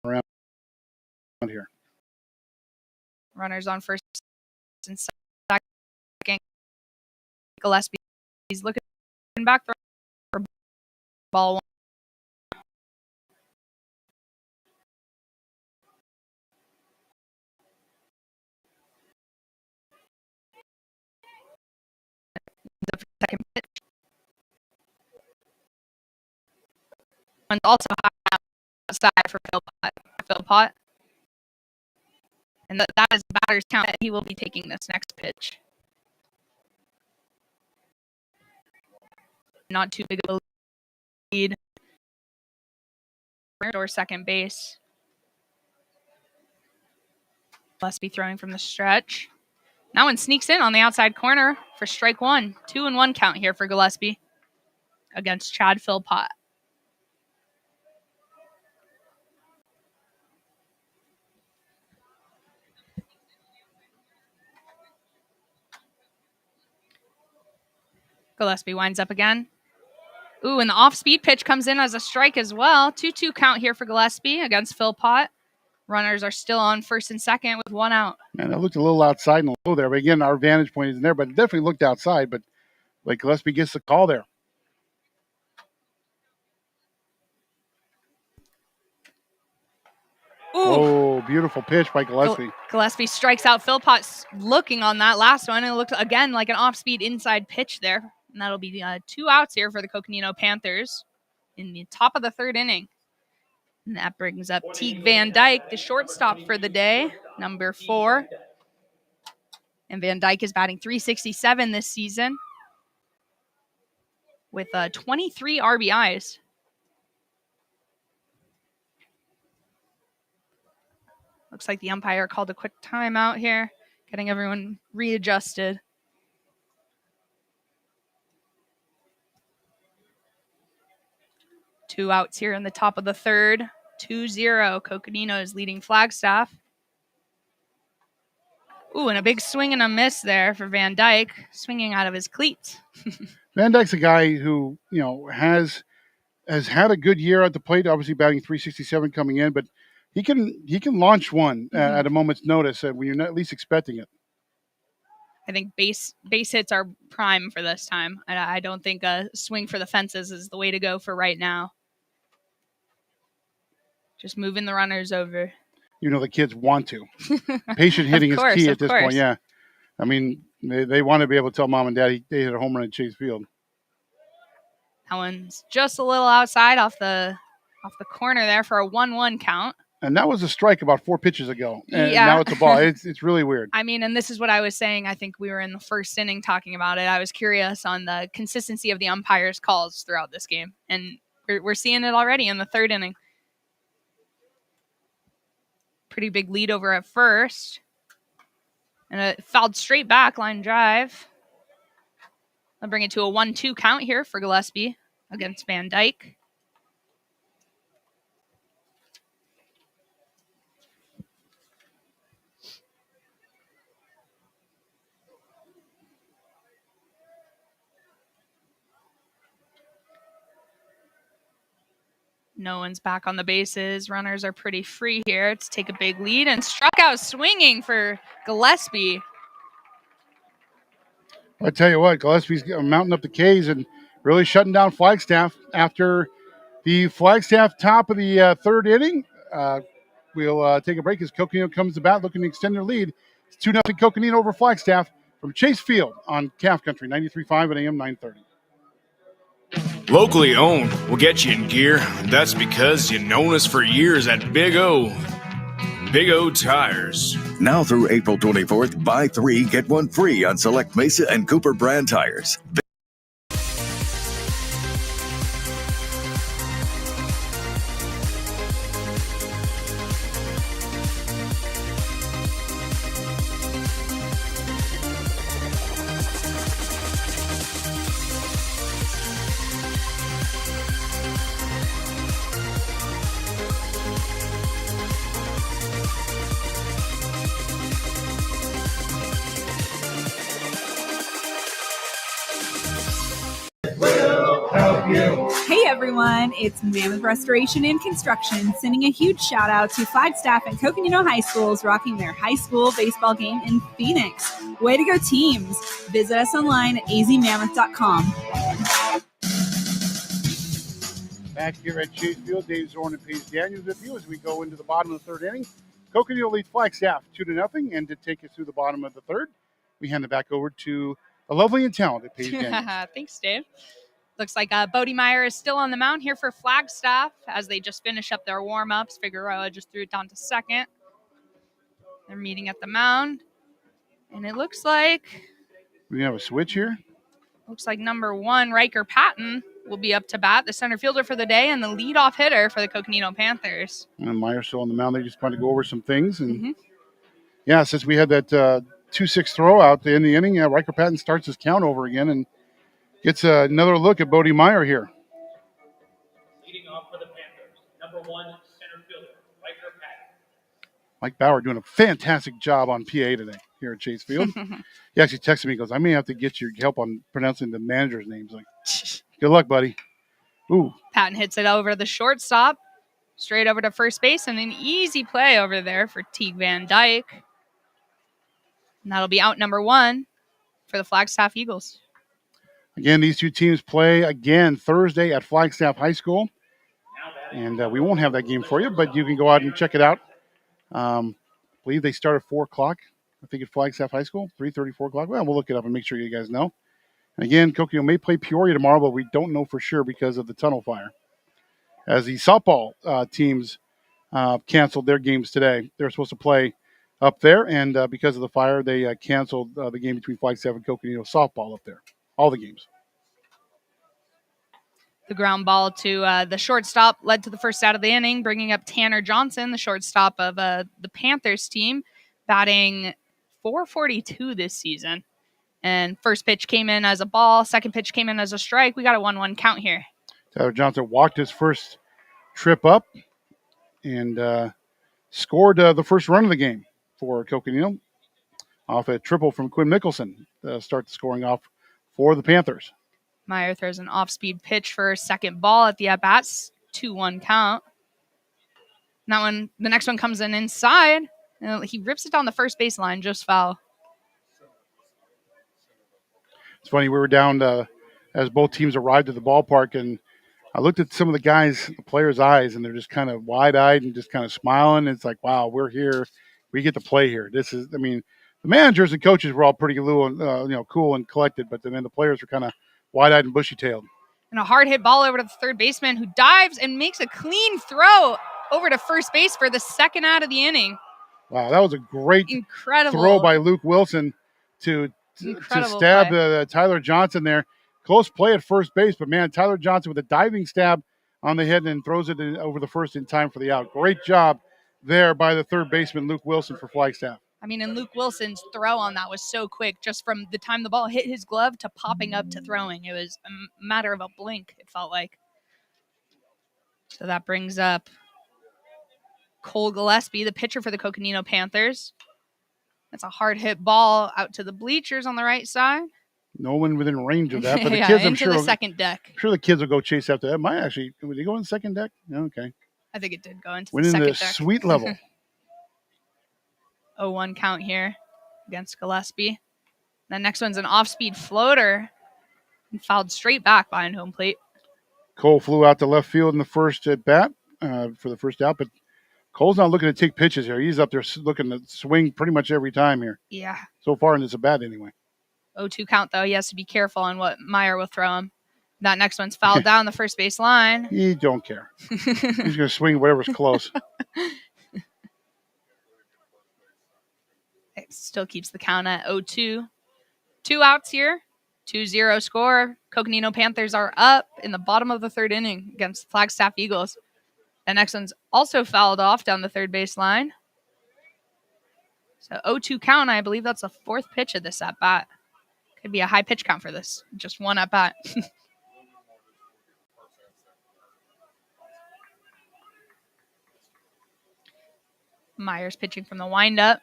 around here. Runners on first and second. Gillespie's looking back for ball one. The second pitch. And also outside for Philpott. And that is the batter's count that he will be taking this next pitch. Not too big of a lead. Or second base. Gillespie throwing from the stretch. That one sneaks in on the outside corner for strike one. 2-1 count here for Gillespie against Chad Philpott. Gillespie winds up again. Ooh, and the off-speed pitch comes in as a strike as well. 2-2 count here for Gillespie against Philpott. Runners are still on first and second with one out. Man, it looked a little outside and low there. But again, our vantage point isn't there, but it definitely looked outside. But like Gillespie gets the call there. Ooh. Oh, beautiful pitch by Gillespie. Gillespie strikes out Philpott looking on that last one. It looked, again, like an off-speed inside pitch there. And that'll be 2 outs here for the Coconino Panthers in the top of the third inning. And that brings up Teague Van Dyke, the shortstop for the day, number 4. And Van Dyke is batting .367 this season with 23 RBIs. Looks like the umpire called a quick timeout here, getting everyone readjusted. Two outs here in the top of the third. 2-0. Coconino is leading Flagstaff. Ooh, and a big swing and a miss there for Van Dyke, swinging out of his cleats. Van Dyke's a guy who, has had a good year at the plate, obviously batting .367 coming in, but he can launch one at a moment's notice when you're not at least expecting it. I think base hits are prime for this time. I don't think a swing for the fences is the way to go for right now. Just moving the runners over. The kids want to. Patient hitting is key at this point, yeah. I mean, they want to be able to tell mom and dad they hit a home run at Chase Field. That one's just a little outside off the corner there for a 1-1 count. And that was a strike about 4 pitches ago. And now it's a ball. It's really weird. I mean, and this is what I was saying. I think we were in the first inning talking about it. I was curious on the consistency of the umpires' calls throughout this game. And we're seeing it already in the third inning. Pretty big lead over at first. And it fouled straight back, line drive. I'll bring it to a 1-2 count here for Gillespie against Van Dyke. No one's back on the bases. Runners are pretty free here to take a big lead and struck out swinging for Gillespie. I tell you what, Gillespie's mounting up the K's and really shutting down Flagstaff. After the Flagstaff top of the third inning, we'll take a break as Coconino comes to bat looking to extend their lead. It's 2-0 Coconino over Flagstaff from Chase Field on Calf Country, 93.5 at AM 930. Locally owned will get you in gear. That's because you've known us for years at Big O. Big O Tires. Now through April 24th, buy 3, get 1 free on select Mesa and Cooper brand tires. everyone. It's Mammoth Restoration and Construction sending a huge shout out to Flagstaff and Coconino High Schools rocking their high school baseball game in Phoenix. Way to go, teams. Visit us online at azmammoth.com. Back here at Chase Field, Dave Zorn and Paige Daniels with you as we go into the bottom of the third inning. Coconino leads Flagstaff 2-0, and to take us through the bottom of the third, we hand it back over to a lovely and talented Paige Daniels. Thanks, Dave. Looks like Bodie Meyer is still on the mound here for Flagstaff as they just finish up their warm-ups. Figueroa just threw it down to second. They're meeting at the mound, and it looks like We have a switch here. number 1, Riker Patton, will be up to bat, the center fielder for the day and the leadoff hitter for the Coconino Panthers. And Meyer's still on the mound. They just wanted to go over some things. And yeah, since we had that 2-6 throw out in the inning, Riker Patton starts his count over again and gets another look at Bodie Meyer here. Leading off for the Panthers, number 1 center fielder, Riker Patton. Mike Bauer doing a fantastic job on PA today here at Chase Field. He actually texted me, he goes, I may have to get your help on pronouncing the manager's names. Like, good luck, buddy. Ooh. Patton hits it over to the shortstop, straight over to first base, and an easy play over there for Teague Van Dyke. And that'll be out number 1 for the Flagstaff Eagles. Again, these two teams play again Thursday at Flagstaff High School. And we won't have that game for you, but you can go out and check it out. I believe they start at 4 o'clock. I think at Flagstaff High School, 3:30, 4 o'clock. Well, we'll look it up and make sure you guys know. And again, Coconino may play Peoria tomorrow, but we don't know for sure because of the tunnel fire. As the softball teams canceled their games today. They were supposed to play up there, and because of the fire, they canceled the game between Flagstaff and Coconino softball up there. All the games. The ground ball to the shortstop led to the first out of the inning, bringing up Tanner Johnson, the shortstop of the Panthers team, batting .442 this season. And first pitch came in as a ball. Second pitch came in as a strike. We got a 1-1 count here. Tyler Johnson walked his first trip up and scored the first run of the game for Coconino off a triple from Quinn Mickelson to start the scoring off for the Panthers. Meyer throws an off-speed pitch for a second ball at the at-bats. 2-1 count. And that one, the next one comes in inside. And he rips it down the first baseline, just foul. It's funny, we were down as both teams arrived at the ballpark, and I looked at some of the players' eyes, and they're just kind of wide-eyed and just kind of smiling. It's like, wow, we're here. We get to play here. The managers and coaches were all pretty cool and collected, but then the players were kind of wide-eyed and bushy-tailed. And a hard hit ball over to the third baseman, who dives and makes a clean throw over to first base for the second out of the inning. Wow, that was a great incredible throw by Luke Wilson to stab Tyler Johnson there. Close play at first base, but man, Tyler Johnson with a diving stab on the head and throws it over the first in time for the out. Great job there by the third baseman, Luke Wilson, for Flagstaff. I mean, and Luke Wilson's throw on that was so quick, just from the time the ball hit his glove to popping up to throwing. It was a matter of a blink, it felt like. So that brings up Cole Gillespie, the pitcher for the Coconino Panthers. That's a hard hit ball out to the bleachers on the right side. No one within range of that, but the yeah, kids, into the second deck. I'm sure the kids will go chase after that. Would they go in the second deck? No, okay. I think it did go into the second deck. Sweet level. 0-1 count here against Gillespie. The next one's an off-speed floater and fouled straight back behind home plate. Cole flew out to left field in the first at bat for the first out, but Cole's not looking to take pitches here. He's up there looking to swing pretty much every time here. Yeah. So far in this at bat anyway. 0-2 count, though. He has to be careful on what Meyer will throw him. That next one's fouled down the first base line. He don't care. He's going to swing whatever's close. It still keeps the count at 0-2. 2 outs here. 2-0 score. Coconino Panthers are up in the bottom of the third inning against Flagstaff Eagles. The next one's also fouled off down the third base line. So 0-2 count. I believe that's the fourth pitch of this at-bat. Could be a high pitch count for this. Just one at-bat. Myers pitching from the windup.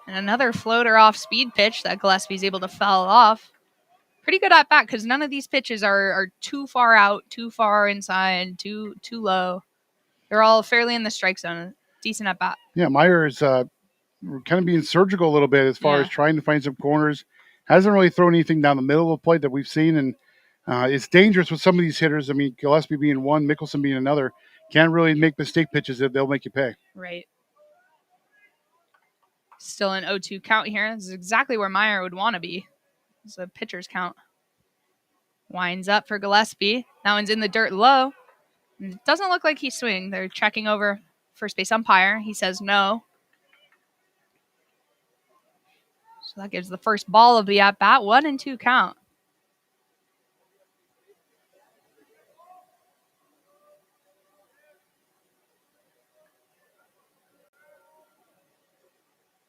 And another floater off speed pitch that Gillespie's able to foul off. Pretty good at bat because none of these pitches are too far out, too far inside, too low. They're all fairly in the strike zone. Decent at bat. Yeah, Meyer is kind of being surgical a little bit as far as trying to find some corners. Hasn't really thrown anything down the middle of the plate that we've seen, and it's dangerous with some of these hitters. I mean, Gillespie being one, Mickelson being another. Can't really make mistake pitches that they'll make you pay. Right. Still an 0-2 count here. This is exactly where Meyer would want to be. It's a pitcher's count. Winds up for Gillespie. That one's in the dirt low. It doesn't look like he's swinging. They're checking over first base umpire. He says no. So that gives the first ball of the at-bat. 1-2 count.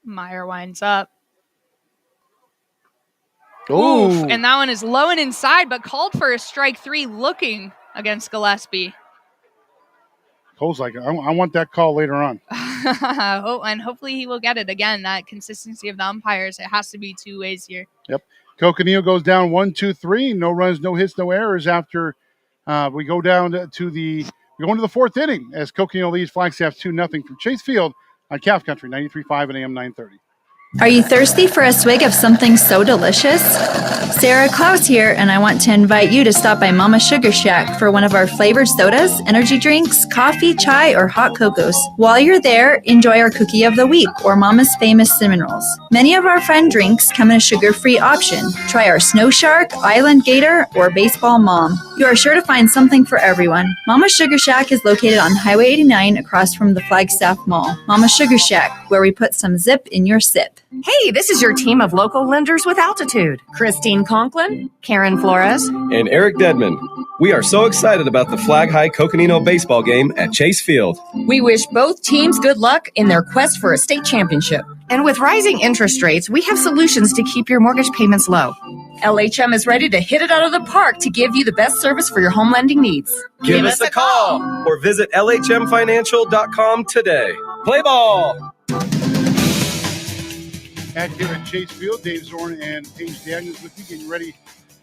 Meyer winds up. Oof, and that one is low and inside, but called for a strike 3 looking against Gillespie. Cole's like, I want that call later on. And hopefully he will get it again. That consistency of the umpires, it has to be 2 ways here. Yep. Coconino goes down 1-2-3. No runs, no hits, no errors after we go down to the 4th inning as Coconino leads Flagstaff 2-0 from Chase Field on Calf Country 93.5 and AM 930. Are you thirsty for a swig of something so delicious? Sarah Klaus here, and I want to invite you to stop by Mama's Sugar Shack for one of our flavored sodas, energy drinks, coffee, chai, or hot cocos. While you're there, enjoy our Cookie of the Week or Mama's Famous Cinnamon Rolls. Many of our fun drinks come in a sugar-free option. Try our Snow Shark, Island Gator, or Baseball Mom. You are sure to find something for everyone. Mama's Sugar Shack is located on Highway 89 across from the Flagstaff Mall. Mama's Sugar Shack, where we put some zip in your sip. Hey, this is your team of local lenders with altitude. Christine Conklin, Karen Flores, and Eric Dedman. We are so excited about the Flag High Coconino baseball game at Chase Field. We wish both teams good luck in their quest for a state championship. And with rising interest rates, we have solutions to keep your mortgage payments low. LHM is ready to hit it out of the park to give you the best service for your home lending needs. Give us a call or visit LHMfinancial.com today. Play ball! Back here at Chase Field, Dave Zorn and Paige Daniels with you, getting ready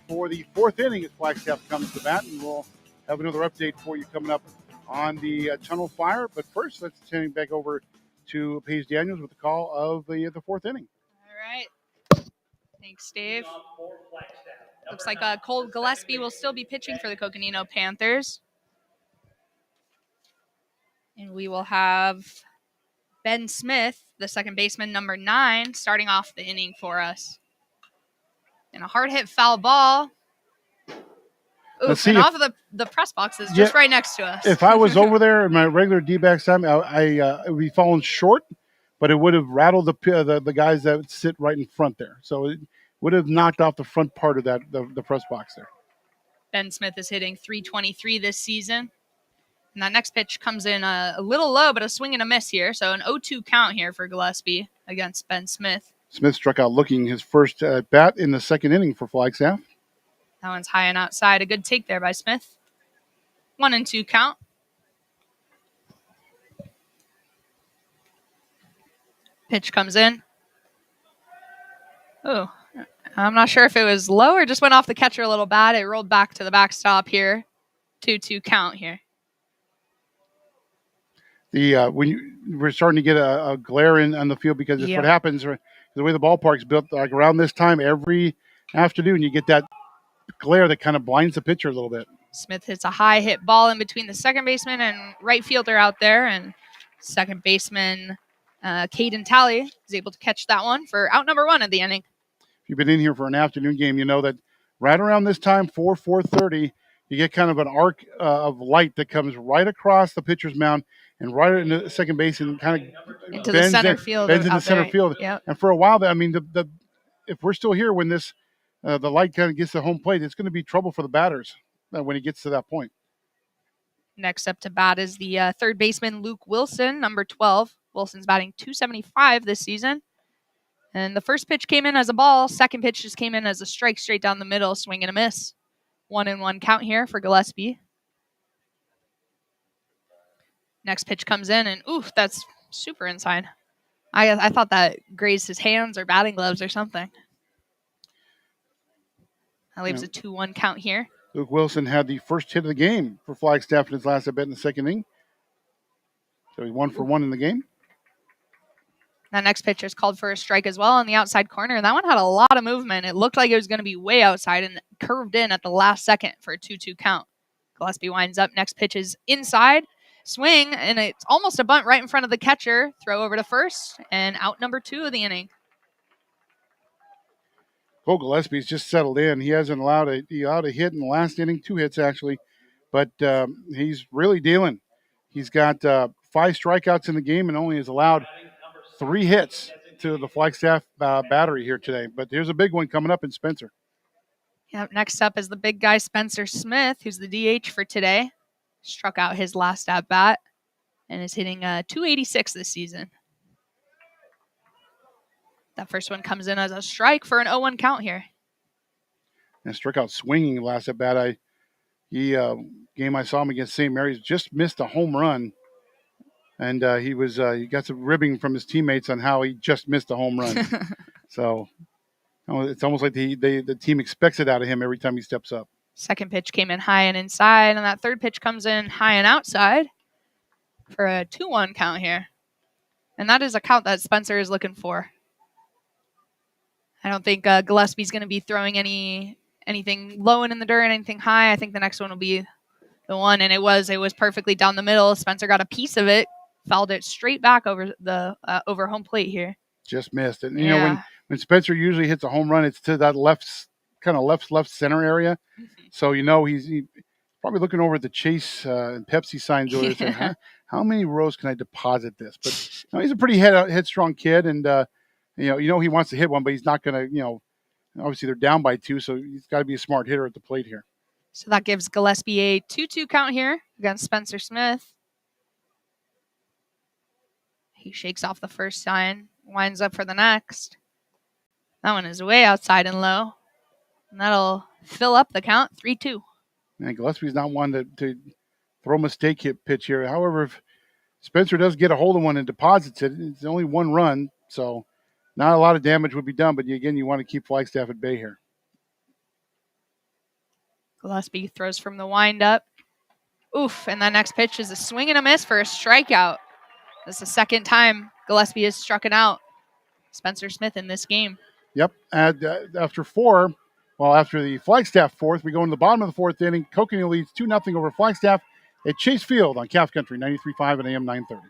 for the 4th inning as Flagstaff comes to bat, and we'll have another update for you coming up on the Tunnel Fire. But first, let's turn back over to Paige Daniels with the call of the 4th inning. All right. Thanks, Dave. Looks like Cole Gillespie will still be pitching for the Coconino Panthers. And we will have Ben Smith, the second baseman, number 9, starting off the inning for us. And a hard-hit foul ball. Oof, and off of the press box is just right next to us. If I was over there in my regular D-backs time, it would be falling short, but it would have rattled the guys that would sit right in front there. So it would have knocked off the front part of that the press box there. Ben Smith is hitting .323 this season. And that next pitch comes in a little low, but a swing and a miss here. So an 0-2 count here for Gillespie against Ben Smith. Smith struck out looking his first bat in the 2nd inning for Flagstaff. That one's high and outside. A good take there by Smith. 1-2 count. Pitch comes in. Oh, I'm not sure if it was low or just went off the catcher a little bad. It rolled back to the backstop here. 2-2 count here. We're starting to get a glare in on the field because it's what happens. The way the ballpark's built, like around this time every afternoon, you get that glare that kind of blinds the pitcher a little bit. Smith hits a high hit ball in between the second baseman and right fielder out there, and second baseman Caden Talley is able to catch that one for out number 1 of the inning. If you've been in here for an afternoon game, you know that right around this time, 4:30, you get kind of an arc of light that comes right across the pitcher's mound and right into second base and kind of into the center field. Bends into center field. Yep. And for a while, I mean, if we're still here when this the light kind of gets to home plate, it's going to be trouble for the batters when it gets to that point. Next up to bat is the third baseman, Luke Wilson, number 12. Wilson's batting .275 this season. And the first pitch came in as a ball. Second pitch just came in as a strike straight down the middle, swing and a miss. 1-1 count here for Gillespie. Next pitch comes in, and oof, that's super inside. I thought that grazed his hands or batting gloves or something. That leaves a 2-1 count here. Luke Wilson had the first hit of the game for Flagstaff in his last at bat in the second inning. So he's 1 for 1 in the game. That next pitcher is called for a strike as well on the outside corner. And that one had a lot of movement. It looked like it was going to be way outside and curved in at the last second for a 2-2 count. Gillespie winds up. Next pitch is inside. Swing, and it's almost a bunt right in front of the catcher. Throw over to first, and out number 2 of the inning. Cole Gillespie's just settled in. He hasn't allowed a hit in the last inning, 2 hits actually, but he's really dealing. He's got 5 strikeouts in the game and only has allowed 3 hits to the Flagstaff battery here today. But there's a big one coming up in Spencer. Yep, next up is the big guy, Spencer Smith, who's the DH for today. Struck out his last at bat and is hitting 286 this season. That first one comes in as a strike for an 0-1 count here. And struck out swinging last at bat. Game I saw him against St. Mary's, just missed a home run. And he got some ribbing from his teammates on how he just missed a home run. So it's almost like the team expects it out of him every time he steps up. Second pitch came in high and inside, and that third pitch comes in high and outside for a 2-1 count here. And that is a count that Spencer is looking for. I don't think Gillespie's going to be throwing anything low and in the dirt, anything high. I think the next one will be the one, and it was perfectly down the middle. Spencer got a piece of it, fouled it straight back over the over home plate here. Just missed it. And, you know, when Spencer usually hits a home run, it's to that left center area. Mm-hmm. So, you know, he's probably looking over at the Chase and Pepsi signs over there saying, how many rows can I deposit this? But you know, he's a pretty headstrong kid, and you know he wants to hit one, but he's not going to, obviously they're down by 2, so he's got to be a smart hitter at the plate here. So that gives Gillespie a 2-2 count here against Spencer Smith. He shakes off the first sign, winds up for the next. That one is way outside and low. And that'll fill up the count, 3-2. And Gillespie's not one to throw a mistake hit pitch here. However, if Spencer does get a hold of one and deposits it, it's only 1 run, so not a lot of damage would be done. But again, you want to keep Flagstaff at bay here. Gillespie throws from the windup. Oof, and that next pitch is a swing and a miss for a strikeout. That's the second time Gillespie has struck it out. Spencer Smith in this game. Yep, and after the Flagstaff fourth, we go into the bottom of the 4th inning. Coconino leads 2-0 over Flagstaff at Chase Field on Calf Country, 93.5 and AM 930.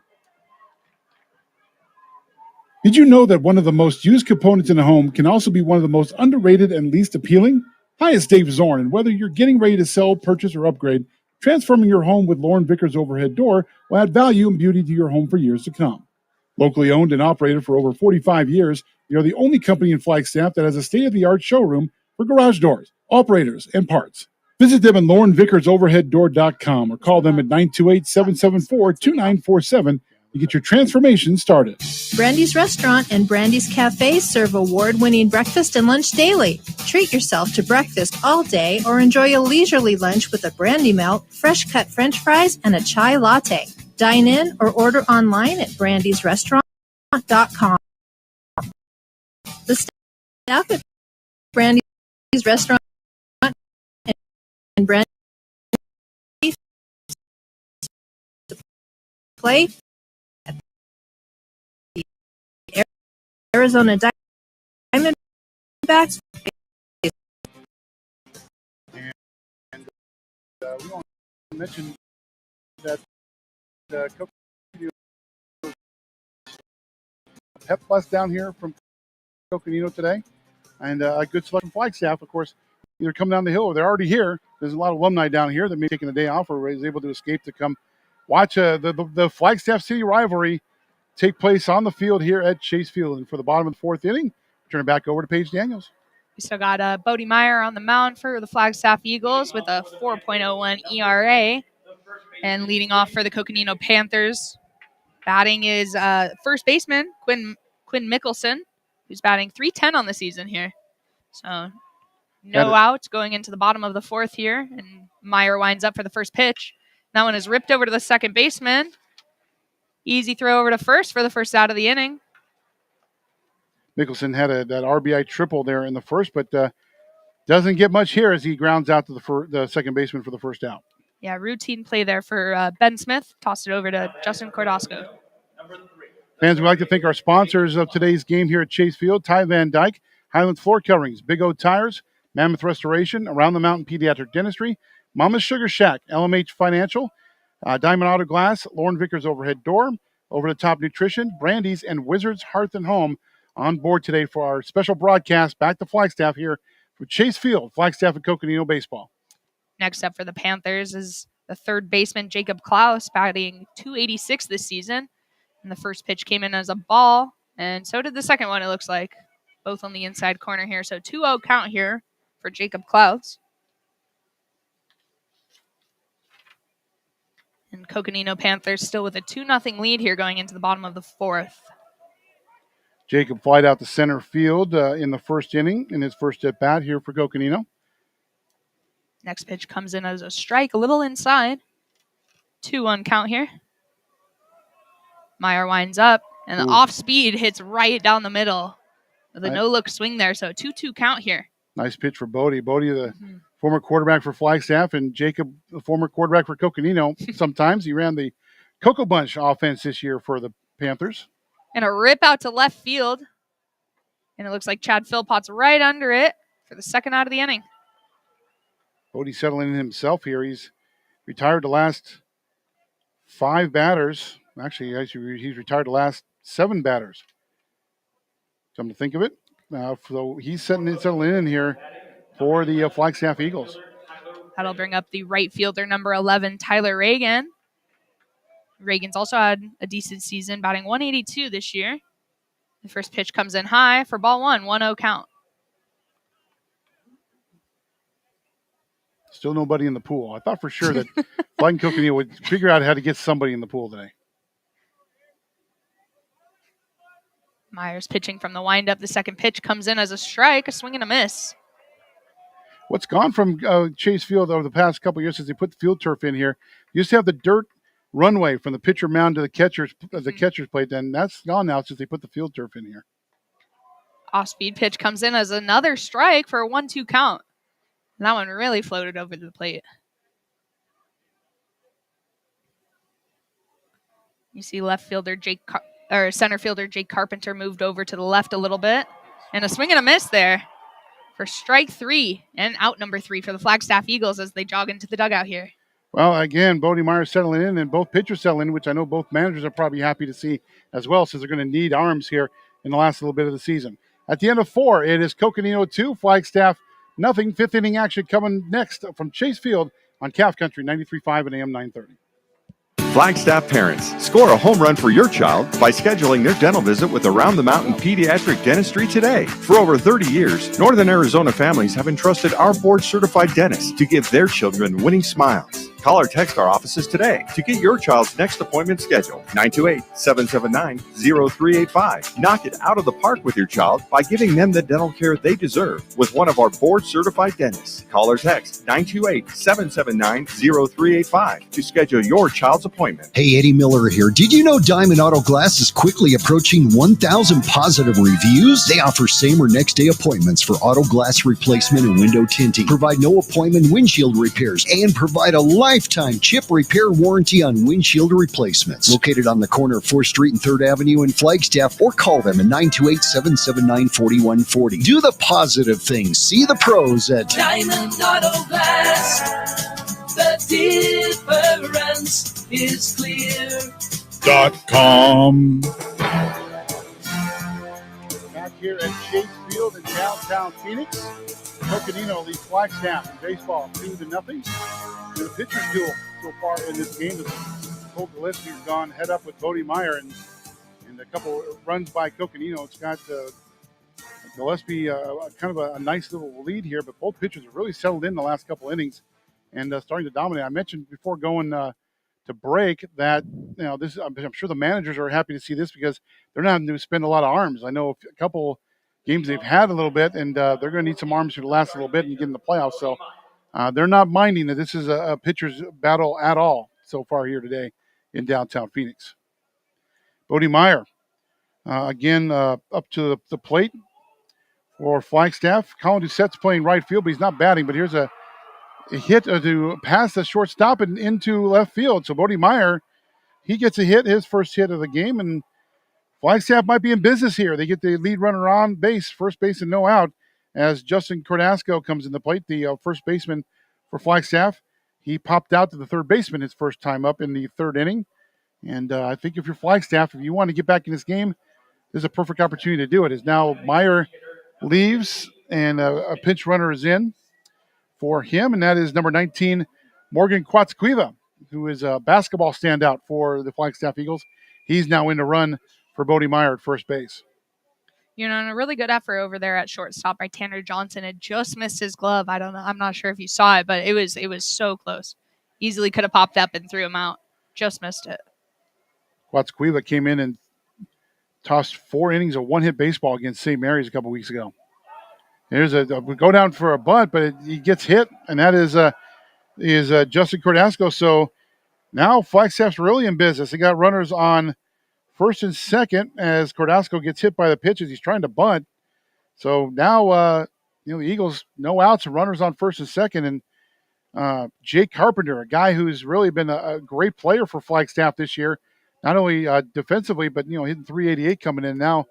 Did you know that one of the most used components in a home can also be one of the most underrated and least appealing? Hi, it's Dave Zorn, and whether you're getting ready to sell, purchase, or upgrade, transforming your home with Lauren Vickers Overhead Door will add value and beauty to your home for years to come. Locally owned and operated for over 45 years, they are the only company in Flagstaff that has a state-of-the-art showroom for garage doors, operators, and parts. Visit them at LaurenVickersOverheadDoor.com or call them at 928-774-2947 to get your transformation started. Brandy's Restaurant and Brandy's Cafe serve award-winning breakfast and lunch daily. Treat yourself to breakfast all day or enjoy a leisurely lunch with a brandy melt, fresh-cut French fries, and a chai latte. Dine in or order online at brandysrestaurant.com. The staff at Brandy's Restaurant and Brandy play at the Arizona Diamondbacks. And we want to mention that Pep bus down here from Coconino today, and a good selection from Flagstaff, of course, either come down the hill or they're already here. There's a lot of alumni down here that may be taking the day off or is able to escape to come watch the Flagstaff City rivalry take place on the field here at Chase Field. And for the bottom of the 4th inning, turn it back over to Paige Daniels. We still got Bodie Meyer on the mound for the Flagstaff Eagles with a 4.01 ERA. And leading off for the Coconino Panthers, batting is first baseman Quinn Mickelson, who's batting .310 on the season here. So no outs going into the bottom of the 4th here, and Meyer winds up for the first pitch. That one is ripped over to the second baseman. Easy throw over to first for the first out of the inning. Mickelson had that RBI triple there in the first, but Doesn't get much here as he grounds out to the second baseman for the first out. Yeah, routine play there for Ben Smith. Tossed it over to Justin Cordosco. Fans, we'd like to thank our sponsors of today's game here at Chase Field: Ty Van Dyke, Highlands Floor Coverings, Big O Tires, Mammoth Restoration, Around the Mountain Pediatric Dentistry, Mama's Sugar Shack, LMH Financial, Diamond Auto Glass, Lauren Vickers Overhead Door, Over the Top Nutrition, Brandy's, and Wizards Hearth and Home on board today for our special broadcast back to Flagstaff here for Chase Field, Flagstaff and Coconino Baseball. Next up for the Panthers is the third baseman, Jacob Klaus, batting .286 this season. And the first pitch came in as a ball, and so did the second one, it looks like. Both on the inside corner here. So 2-0 count here for Jacob Klaus. And Coconino Panthers still with a 2-0 lead here going into the bottom of the fourth. Jacob flied out to center field in the first inning in his first at bat here for Coconino. Next pitch comes in as a strike, a little inside. 2-1 count here. Meyer winds up, and the off speed hits right down the middle with a no-look swing there. So 2-2 count here. Nice pitch for Bodie. Bodie, the former quarterback for Flagstaff, and Jacob, the former quarterback for Coconino. Sometimes he ran the Cocoa Bunch offense this year for the Panthers. And a rip out to left field. And it looks like Chad Philpott's right under it for the second out of the inning. Bodie settling in himself here. He's retired the last 5 batters. Actually, he's retired the last 7 batters. Come to think of it. So he's settling in here for the Flagstaff Eagles. That'll bring up the right fielder, number 11, Tyler Reagan. Reagan's also had a decent season, batting .182 this year. The first pitch comes in high for ball 1, 1-0 count. Still nobody in the pool. I thought for sure that Flag and Coconino would figure out how to get somebody in the pool today. Myers pitching from the windup. The second pitch comes in as a strike, a swing and a miss. What's gone from Chase Field over the past couple of years since they put the field turf in here, you used to have the dirt runway from the pitcher mound to the catcher's plate, and that's gone now since they put the field turf in here. Off-speed pitch comes in as another strike for a 1-2 count. And that one really floated over the plate. You see left fielder center fielder Jake Carpenter moved over to the left a little bit. And a swing and a miss there for strike 3 and out number 3 for the Flagstaff Eagles as they jog into the dugout here. Well, again, Bodie Meyer settling in, and both pitchers settling in, which I know both managers are probably happy to see as well, since they're going to need arms here in the last little bit of the season. At the end of 4, it is Coconino 2, Flagstaff nothing. Fifth inning action coming next from Chase Field on Calf Country 93.5 and AM 930. Flagstaff parents, score a home run for your child by scheduling their dental visit with Around the Mountain Pediatric Dentistry today. For over 30 years, Northern Arizona families have entrusted our board-certified dentists to give their children winning smiles. Call or text our offices today to get your child's next appointment scheduled. 928-779-0385. Knock it out of the park with your child by giving them the dental care they deserve with one of our board-certified dentists. Call or text 928-779-0385 to schedule your child's appointment. Hey, Eddie Miller here. Did you know Diamond Auto Glass is quickly approaching 1,000 positive reviews? They offer same or next day appointments for auto glass replacement and window tinting, provide no appointment windshield repairs, and provide a lifetime chip repair warranty on windshield replacements. Located on the corner of 4th Street and 3rd Avenue in Flagstaff, or call them at 928-779-4140. Do the positive things. See the pros at Diamond Auto Glass. The difference is clear. .com. Back here at Chase Field in downtown Phoenix, Coconino leads Flagstaff in baseball 2-0. The pitcher's duel so far in this game is Cole Gillespie's gone head up with Bodie Meyer and a couple runs by Coconino. It's got Gillespie kind of a nice little lead here, but both pitchers have really settled in the last couple innings and starting to dominate. I mentioned before going to break that this. I'm sure the managers are happy to see this because they're not having to spend a lot of arms. I know a couple games they've had a little bit, and they're going to need some arms to last a little bit and get in the playoffs. So they're not minding that this is a pitcher's battle at all so far here today in downtown Phoenix. Bodie Meyer again up to the plate for Flagstaff. Colin Doucette's playing right field, but he's not batting. But here's a hit to pass the shortstop and into left field. So Bodie Meyer, he gets a hit, his first hit of the game, and Flagstaff might be in business here. They get the lead runner on base, first base and no out, as Justin Cordasco comes in the plate, the first baseman for Flagstaff. He popped out to the third baseman his first time up in the third inning. And I think if you're Flagstaff, if you want to get back in this game, this is a perfect opportunity to do it. As now Meyer leaves and a pinch runner is in for him, and that is number 19, Morgan Quatsquiva, who is a basketball standout for the Flagstaff Eagles. He's now in the run for Bodie Meyer at first base. And a really good effort over there at shortstop by Tanner Johnson. It just missed his glove. I don't know. I'm not sure if you saw it, but it was so close. Easily could have popped up and threw him out. Just missed it. Quatsquiva came in and tossed 4 innings of one-hit baseball against St. Mary's a couple weeks ago. There's we go down for a bunt, but he gets hit, and that is Justin Cordasco. So now Flagstaff's really in business. They got runners on first and second as Cordasco gets hit by the pitch as he's trying to bunt. So now, the Eagles, no outs and runners on first and second. And Jake Carpenter, a guy who's really been a great player for Flagstaff this year, not only defensively, but, hitting 388 coming in. Now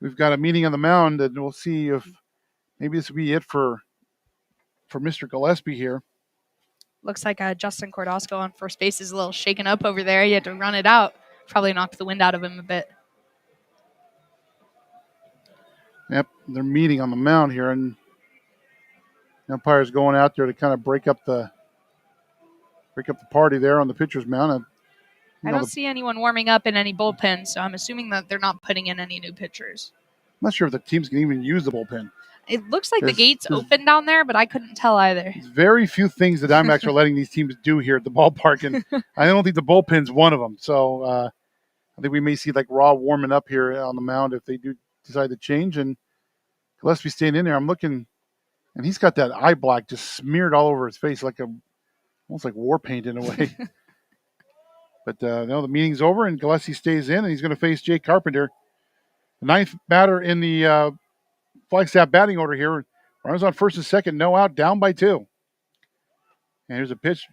we've got a meeting on the mound, and we'll see if maybe this will be it for Mr. Gillespie here. Looks like Justin Cordasco on first base is a little shaken up over there. He had to run it out. Probably knocked the wind out of him a bit. Yep, they're meeting on the mound here, and the umpire's going out there to kind of break up the party there on the pitcher's mound. I don't see anyone warming up in any bullpen, so I'm assuming that they're not putting in any new pitchers. I'm not sure if the teams can even use the bullpen. It looks like the gate's open down there, but I couldn't tell either. There's very few things that Diamondbacks are letting these teams do here at the ballpark, and I don't think the bullpen's one of them. So I think we may see like Raw warming up here on the mound if they do decide to change. And Gillespie staying in there, I'm looking, and he's got that eye black just smeared all over his face, like almost like war paint in a way. But no, the meeting's over, and Gillespie stays in, and he's going to face Jake Carpenter, the ninth batter in the Flagstaff batting order here. Runners on first and second, no out, down by 2. And here's a pitch.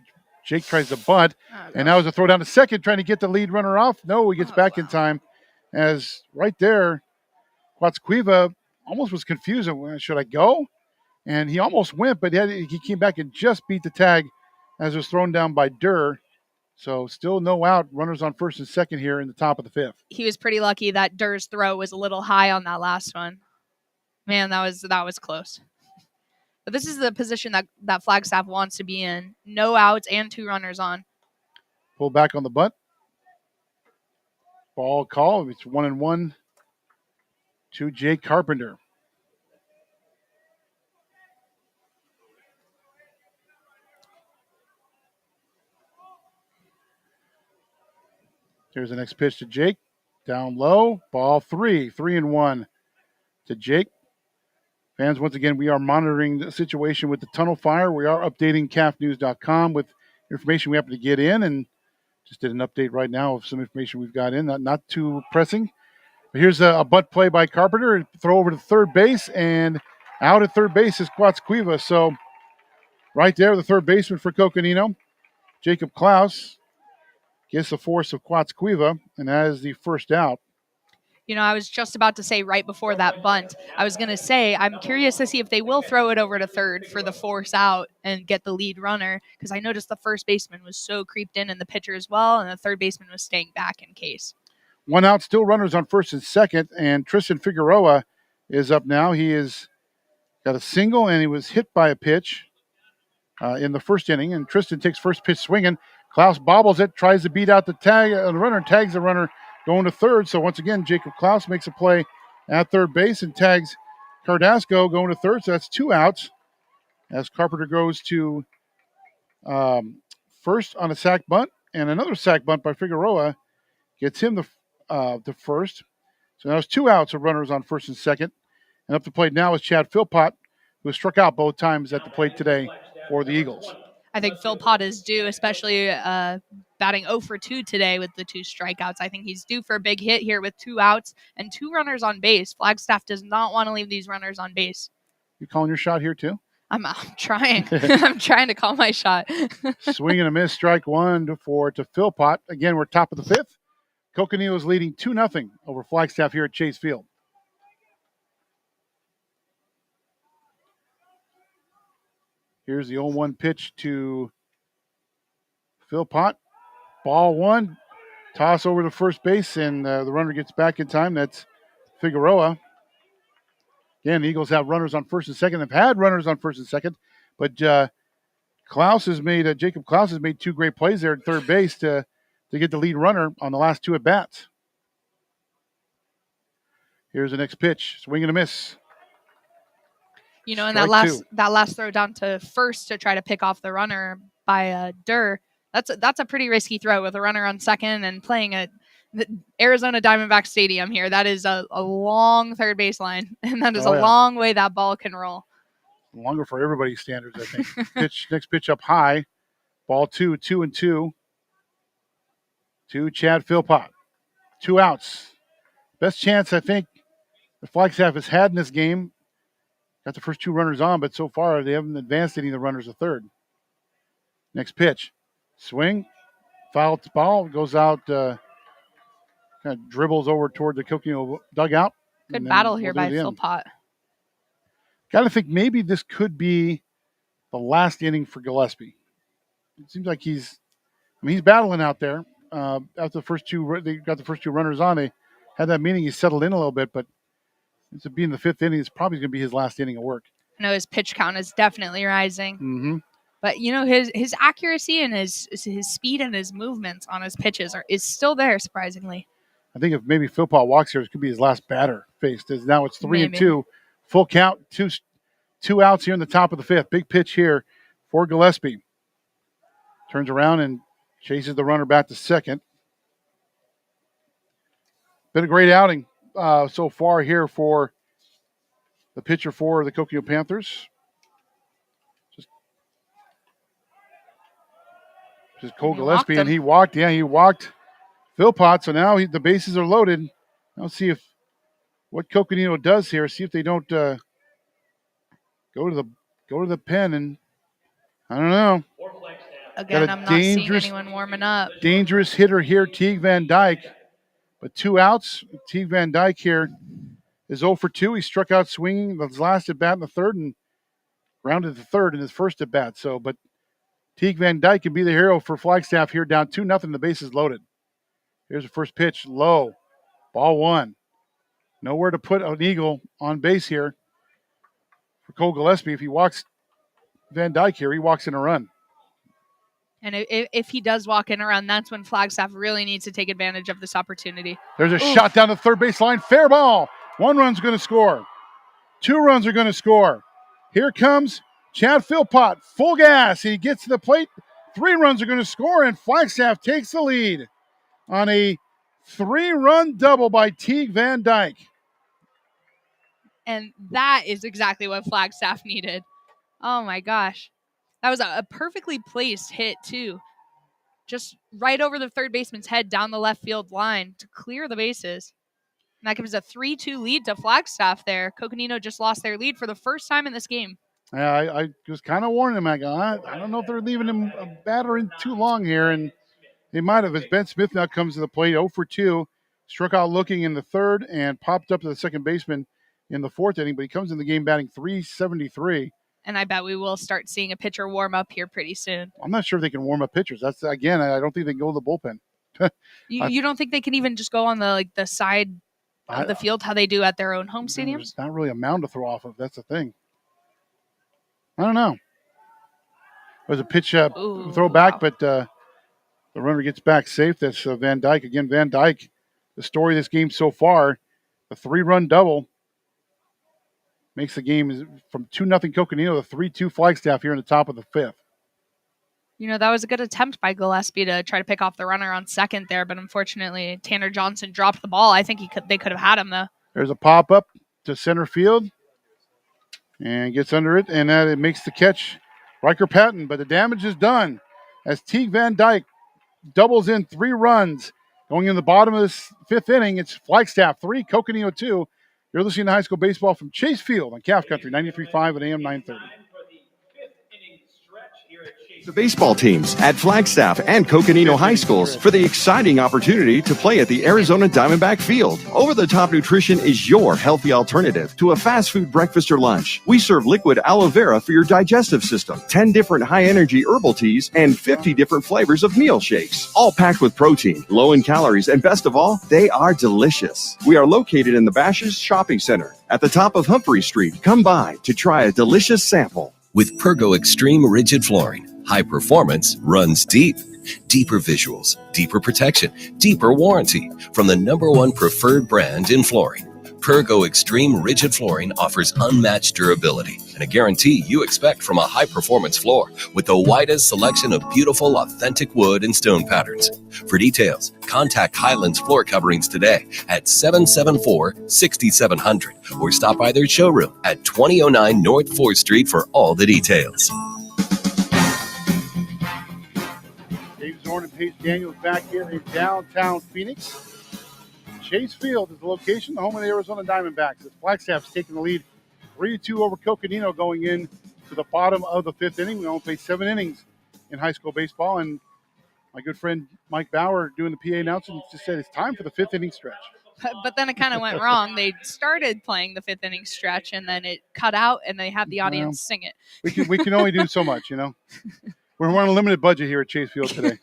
Jake tries to bunt, and now is a throw down to second, trying to get the lead runner off. No, he gets back in time, as right there, Quatsquiva almost was confused. Should I go? And he almost went, but he came back and just beat the tag as it was thrown down by Durr. So still no out. Runners on first and second here in the top of the 5th. He was pretty lucky that Durr's throw was a little high on that last one. Man, that was close. But this is the position that Flagstaff wants to be in. No outs and 2 runners on. Pull back on the bunt. Ball call. It's 1-1 to Jake Carpenter. Here's the next pitch to Jake. Down low. Ball 3. 3-1 to Jake. Fans, once again, we are monitoring the situation with the tunnel fire. We are updating calfnews.com with information we happen to get in, and just did an update right now of some information we've got in. Not too pressing. But here's a bunt play by Carpenter. Throw over to third base, and out at third base is Quatsquiva. So right there, the third baseman for Coconino, Jacob Klaus, gets the force of Quatsquiva, and that is the first out. I was just about to say right before that bunt, I was going to say, I'm curious to see if they will throw it over to third for the force out and get the lead runner, because I noticed the first baseman was so creeped in and the pitcher as well, and the third baseman was staying back in case. 1 out, still runners on first and second, and Tristan Figueroa is up now. He has got a single, and he was hit by a pitch in the first inning, and Tristan takes first pitch swinging. Klaus bobbles it, tries to beat out the runner, tags the runner going to third. So once again, Jacob Klaus makes a play at third base and tags Cordasco going to third. So that's 2 outs as Carpenter goes to first on a sac bunt, and another sac bunt by Figueroa gets him to first. So now it's 2 outs of runners on first and second. And up the plate now is Chad Philpott, who struck out both times at the plate today for the Eagles. I think Philpott is due, especially batting 0 for 2 today with the 2 strikeouts. I think he's due for a big hit here with 2 outs and 2 runners on base. Flagstaff does not want to leave these runners on base. You calling your shot here too? I'm trying. I'm trying to call my shot. Swing and a miss, strike one to Philpott. Again, we're top of the 5th. Coconino is leading 2-0 over Flagstaff here at Chase Field. Here's the 0-1 pitch to Philpott. Ball 1. Toss over to first base, and the runner gets back in time. That's Figueroa. Again, the Eagles have runners on first and second. They've had runners on first and second, but Jacob Klaus has made 2 great plays there at third base to get the lead runner on the last 2 at-bats. Here's the next pitch. Swing and a miss. You know, and Strike that last throw down to first to try to pick off the runner by Durr, that's a pretty risky throw with a runner on second and playing at the Arizona Diamondback Stadium here. That is a long third base line, and that is a long way that ball can roll. Longer for everybody's standards, I think. Next pitch up high. Ball 2, 2-2. To Chad Philpott. 2 outs. Best chance, I think, the Flagstaff has had in this game. Got the first 2 runners on, but so far they haven't advanced any of the runners to third. Next pitch. Swing. Foul ball. Goes out. Kind of dribbles over toward the Coconino dugout. Good battle here by Philpott. Got to think maybe this could be the last inning for Gillespie. It seems like he's battling out there. After the first 2, they got the first 2 runners on. They had that meaning he settled in a little bit, but it's being the 5th inning, it's probably going to be his last inning of work. I know his pitch count is definitely rising. Mm-hmm. But, you know, his accuracy and his speed and his movements on his pitches is still there, surprisingly. I think if maybe Philpott walks here, it could be his last batter faced. Now it's 3-2. Full count, two outs here in the top of the 5th. Big pitch here for Gillespie. Turns around and chases the runner back to second. Been a great outing so far here for the pitcher for the Coconino Panthers. Just Cole Gillespie, and he walked. Yeah, he walked Philpott. So now the bases are loaded. I'll see what Coconino does here. See if they don't go to the pen, and I don't know. Again, I'm not seeing anyone warming up. Dangerous hitter here, Teague Van Dyke. But 2 outs. Teague Van Dyke here is 0 for 2. He struck out swinging his last at bat in the 3rd and grounded the 3rd in his first at bat. But Teague Van Dyke can be the hero for Flagstaff here, down 2-0. The bases loaded. Here's the first pitch, low. Ball 1. Nowhere to put an Eagle on base here for Cole Gillespie. If he walks Van Dyke here, he walks in a run. And if he does walk in a run, that's when Flagstaff really needs to take advantage of this opportunity. There's a shot down the third base line. Fair ball. 1 run's going to score. 2 runs are going to score. Here comes Chad Philpott. Full gas. He gets to the plate. 3 runs are going to score, and Flagstaff takes the lead on a 3-run double by Teague Van Dyke. And that is exactly what Flagstaff needed. Oh, my gosh. That was a perfectly placed hit, too. Just right over the third baseman's head down the left field line to clear the bases. And that gives a 3-2 lead to Flagstaff there. Coconino just lost their lead for the first time in this game. Yeah, I was kind of warning him. I don't know if they're leaving him a batter in too long here, and they might have. As Ben Smith now comes to the plate, 0 for 2. Struck out looking in the 3rd and popped up to the second baseman in the 4th inning, but he comes in the game batting .373. And I bet we will start seeing a pitcher warm up here pretty soon. I'm not sure if they can warm up pitchers. That's, again, I don't think they can go to the bullpen. You don't think they can even just go on the side of the field how they do at their own home stadiums? There's not really a mound to throw off of. That's the thing. I don't know. There's a pitch throw back, but the runner gets back safe. That's Van Dyke. Again, Van Dyke, the story of this game so far, a 3-run double. Makes the game from 2-0 Coconino to 3-2 Flagstaff here in the top of the 5th. You know, that was a good attempt by Gillespie to try to pick off the runner on second there, but unfortunately Tanner Johnson dropped the ball. I think they could have had him, though. There's a pop-up to center field and gets under it, and it makes the catch Riker Patton, but the damage is done as Teague Van Dyke doubles in 3 runs. Going in the bottom of this 5th inning, it's Flagstaff 3, Coconino 2. You're listening to high school baseball from Chase Field on Calf Country 93.5 and AM 930. The baseball teams at Flagstaff and Coconino High Schools for the exciting opportunity to play at the Arizona Diamondback Field. Over-the-top nutrition is your healthy alternative to a fast food breakfast or lunch. We serve liquid aloe vera for your digestive system, 10 different high-energy herbal teas, and 50 different flavors of meal shakes, all packed with protein, low in calories, and best of all, they are delicious. We are located in the Bashes Shopping Center at the top of Humphrey Street. Come by to try a delicious sample. With Pergo Extreme Rigid Flooring, high performance runs deep. Deeper visuals, deeper protection, deeper warranty from the #1 preferred brand in flooring. Pergo Extreme Rigid Flooring offers unmatched durability and a guarantee you expect from a high-performance floor with the widest selection of beautiful, authentic wood and stone patterns. For details, contact Highlands Floor Coverings today at 774-6700 or stop by their showroom at 2009 North 4th Street for all the details. Dave Zorn and Paige Daniels back here in downtown Phoenix. Chase Field is the location, the home of the Arizona Diamondbacks. As Flagstaff's taking the lead 3-2 over Coconino going in to the bottom of the 5th inning. We only play 7 innings in high school baseball, and my good friend Mike Bauer doing the PA announcement just said it's time for the 5th inning stretch. But then it kind of went wrong. They started playing the 5th inning stretch, and then it cut out, and they had the audience sing it. We can only do so much, you know. We're on a limited budget here at Chase Field today.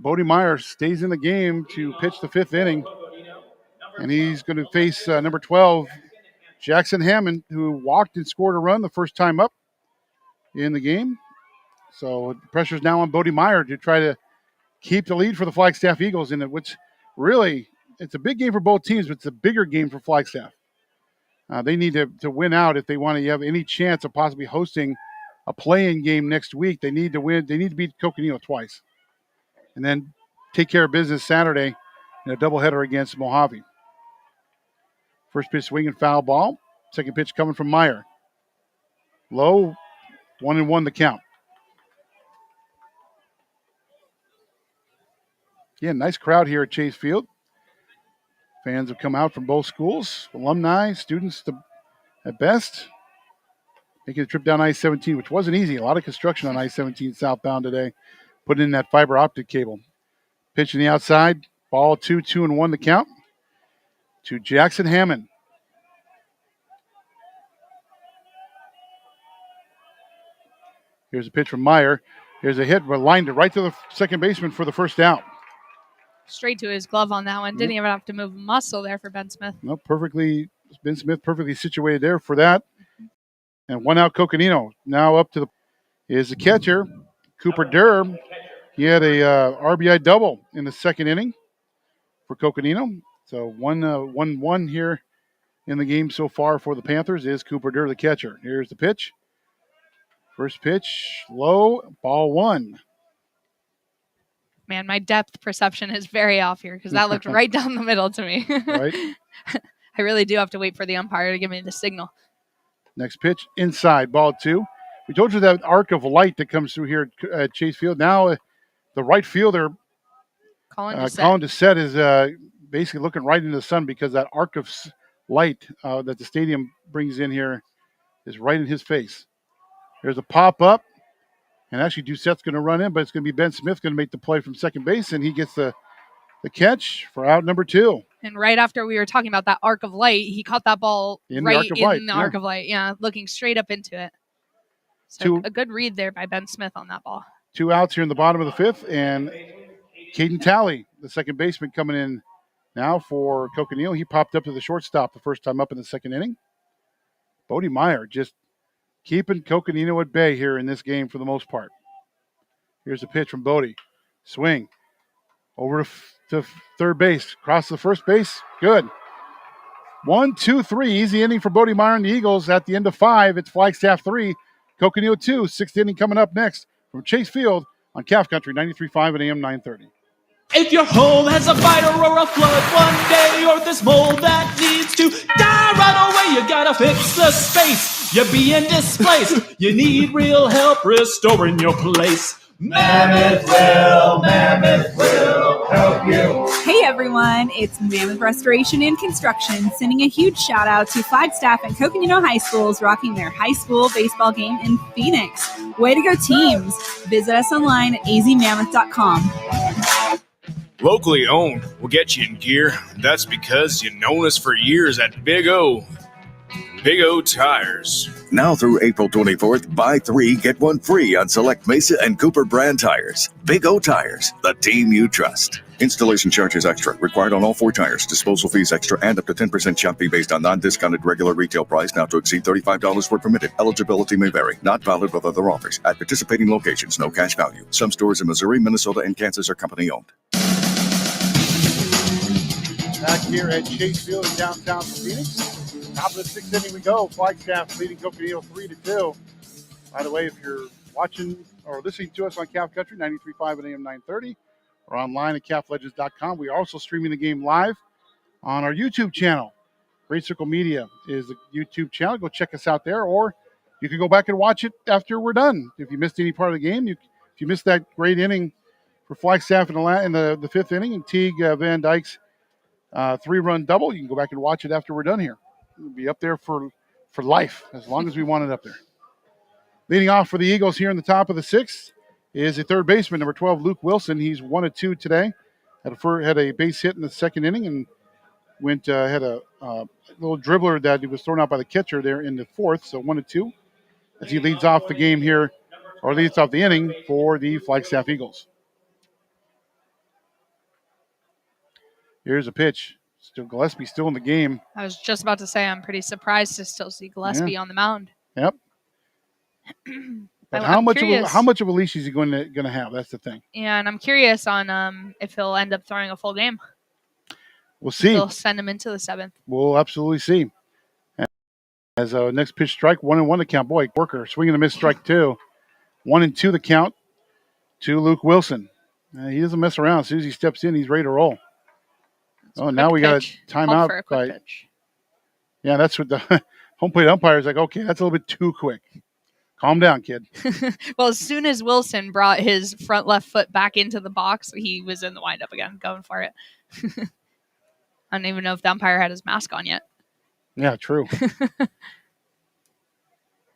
Bodie Meyer stays in the game to pitch the 5th inning, and he's going to face number 12, Jackson Hammond, who walked and scored a run the first time up in the game. So the pressure's now on Bodie Meyer to try to keep the lead for the Flagstaff Eagles in it, which really, it's a big game for both teams, but it's a bigger game for Flagstaff. They need to win out if they want to have any chance of possibly hosting a play-in game next week. They need to win. They need to beat Coconino twice. And then take care of business Saturday in a doubleheader against Mojave. First pitch swing and foul ball. Second pitch coming from Meyer. Low, 1-1 the count. Again, nice crowd here at Chase Field. Fans have come out from both schools, alumni, students at best. Making a trip down I-17, which wasn't easy. A lot of construction on I-17 southbound today. Putting in that fiber optic cable. Pitch in the outside. Ball 2-1 the count to Jackson Hammond. Here's a pitch from Meyer. Here's a hit. We're lined it right to the second baseman for the first out. Straight to his glove on that one. Didn't even have to move a muscle there for Ben Smith. No, Ben Smith perfectly situated there for that. And 1 out Coconino. Now up to is the catcher, Cooper Durr. He had a RBI double in the 2nd inning for Coconino. So 1-1 here in the game so far for the Panthers is Cooper Durr, the catcher. Here's the pitch. First pitch, low, ball 1. Man, my depth perception is very off here because that looked right down the middle to me. Right. I really do have to wait for the umpire to give me the signal. Next pitch, inside, ball 2. We told you that arc of light that comes through here at Chase Field. Now the right fielder, Colin Doucette, is basically looking right into the sun because that arc of light that the stadium brings in here is right in his face. There's a pop-up, and actually Doucette's going to run in, but it's going to be Ben Smith going to make the play from second base, and he gets the catch for out number 2. And right after we were talking about that arc of light, he caught that ball in right the arc of light. Yeah, looking straight up into it. So a good read there by Ben Smith on that ball. 2 outs here in the bottom of the 5th, and Caden Talley, the second baseman, coming in now for Coconino. He popped up to the shortstop the first time up in the 2nd inning. Bodie Meyer just keeping Coconino at bay here in this game for the most part. Here's a pitch from Bodie. Swing. Over to third base. Across the first base. Good. 1, 2, 3. Easy inning for Bodie Meyer and the Eagles. At the end of 5, it's Flagstaff 3, Coconino 2. 6th inning coming up next from Chase Field on Calf Country 93.5 and AM 930. If your home has a fire or a flood one day, or this mold that needs to die right away, you gotta fix the space. You're being displaced. You need real help restoring your place. Mammoth will help you. Hey everyone, it's Mammoth Restoration and Construction sending a huge shout out to Flagstaff and Coconino High Schools rocking their high school baseball game in Phoenix. Way to go teams! Visit us online at azmammoth.com. Locally owned will get you in gear. That's because you've known us for years at Big O. Big O Tires. Now through April 24th, buy 3, get 1 free on select Mesa and Cooper brand tires. Big O Tires, the team you trust. Installation charges extra. Required on all 4 tires. Disposal fees extra and up to 10% shop fee based on non-discounted regular retail price. Not to exceed $35 where permitted. Eligibility may vary. Not valid with other offers. At participating locations, no cash value. Some stores in Missouri, Minnesota, and Kansas are company owned. Back here at Chase Field in downtown Phoenix. Top of the 6th inning we go. Flagstaff leading Coconino 3-2. By the way, if you're watching or listening to us on Calf Country, 93.5 and AM 930, or online at calflegends.com, we are also streaming the game live on our YouTube channel. Great Circle Media is the YouTube channel. Go check us out there, or you can go back and watch it after we're done. If you missed any part of the game, if you missed that great inning for Flagstaff in the 5th inning, and Teague Van Dyke's 3-run double, you can go back and watch it after we're done here. It'll be up there for life, as long as we want it up there. Leading off for the Eagles here in the top of the 6th is a third baseman, number 12, Luke Wilson. He's 1 of 2 today. Had a base hit in the 2nd inning and had a little dribbler that he was thrown out by the catcher there in the 4th, so 1 of 2 as he leads off the game here, or leads off the inning for the Flagstaff Eagles. Here's a pitch. Still Gillespie still in the game. I was just about to say I'm pretty surprised to still see Gillespie on the mound. Yep. But how much of a leash is he going to have? That's the thing. Yeah, and I'm curious on if he'll end up throwing a full game. We'll see. They'll send him into the 7th. We'll absolutely see. As next pitch strike, 1-1 the count. Boy, worker swinging a miss, strike 2. 1-2 the count to Luke Wilson. He doesn't mess around. As soon as he steps in, he's ready to roll. Now we got a timeout. For a quick pitch. Yeah, that's what the home plate umpire is like. Okay, that's a little bit too quick. Calm down, kid. Well, as soon as Wilson brought his front left foot back into the box, he was in the windup again, going for it. I don't even know if the umpire had his mask on yet. Yeah, true.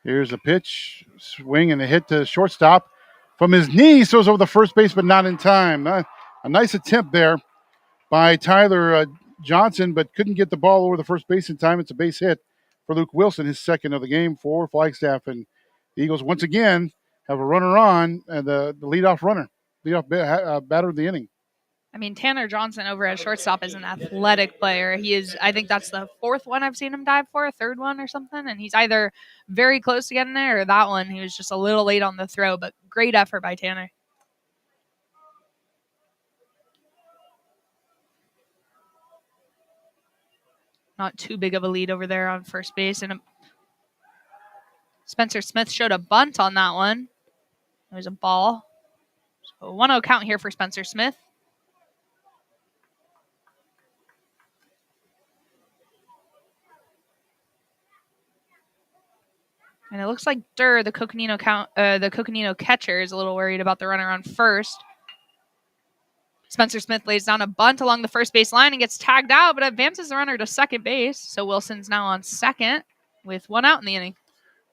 Here's a pitch, swing, and a hit to shortstop from his knee. Throws over the first base, but not in time. A nice attempt there by Tyler Johnson, but couldn't get the ball over the first base in time. It's a base hit for Luke Wilson, his 2nd of the game for Flagstaff. And the Eagles once again have a runner on, and the leadoff batter of the inning. I mean, Tanner Johnson over at shortstop is an athletic player. He is, I think that's the 4th one I've seen him dive for, a 3rd one or something. And he's either very close to getting there or that one. He was just a little late on the throw, but great effort by Tanner. Not too big of a lead over there on first base. And Spencer Smith showed a bunt on that one. It was a ball. So 1-0 count here for Spencer Smith. And it looks like Durr, the Coconino catcher, is a little worried about the runner on first. Spencer Smith lays down a bunt along the first base line and gets tagged out, but advances the runner to second base. So Wilson's now on second with 1 out in the inning.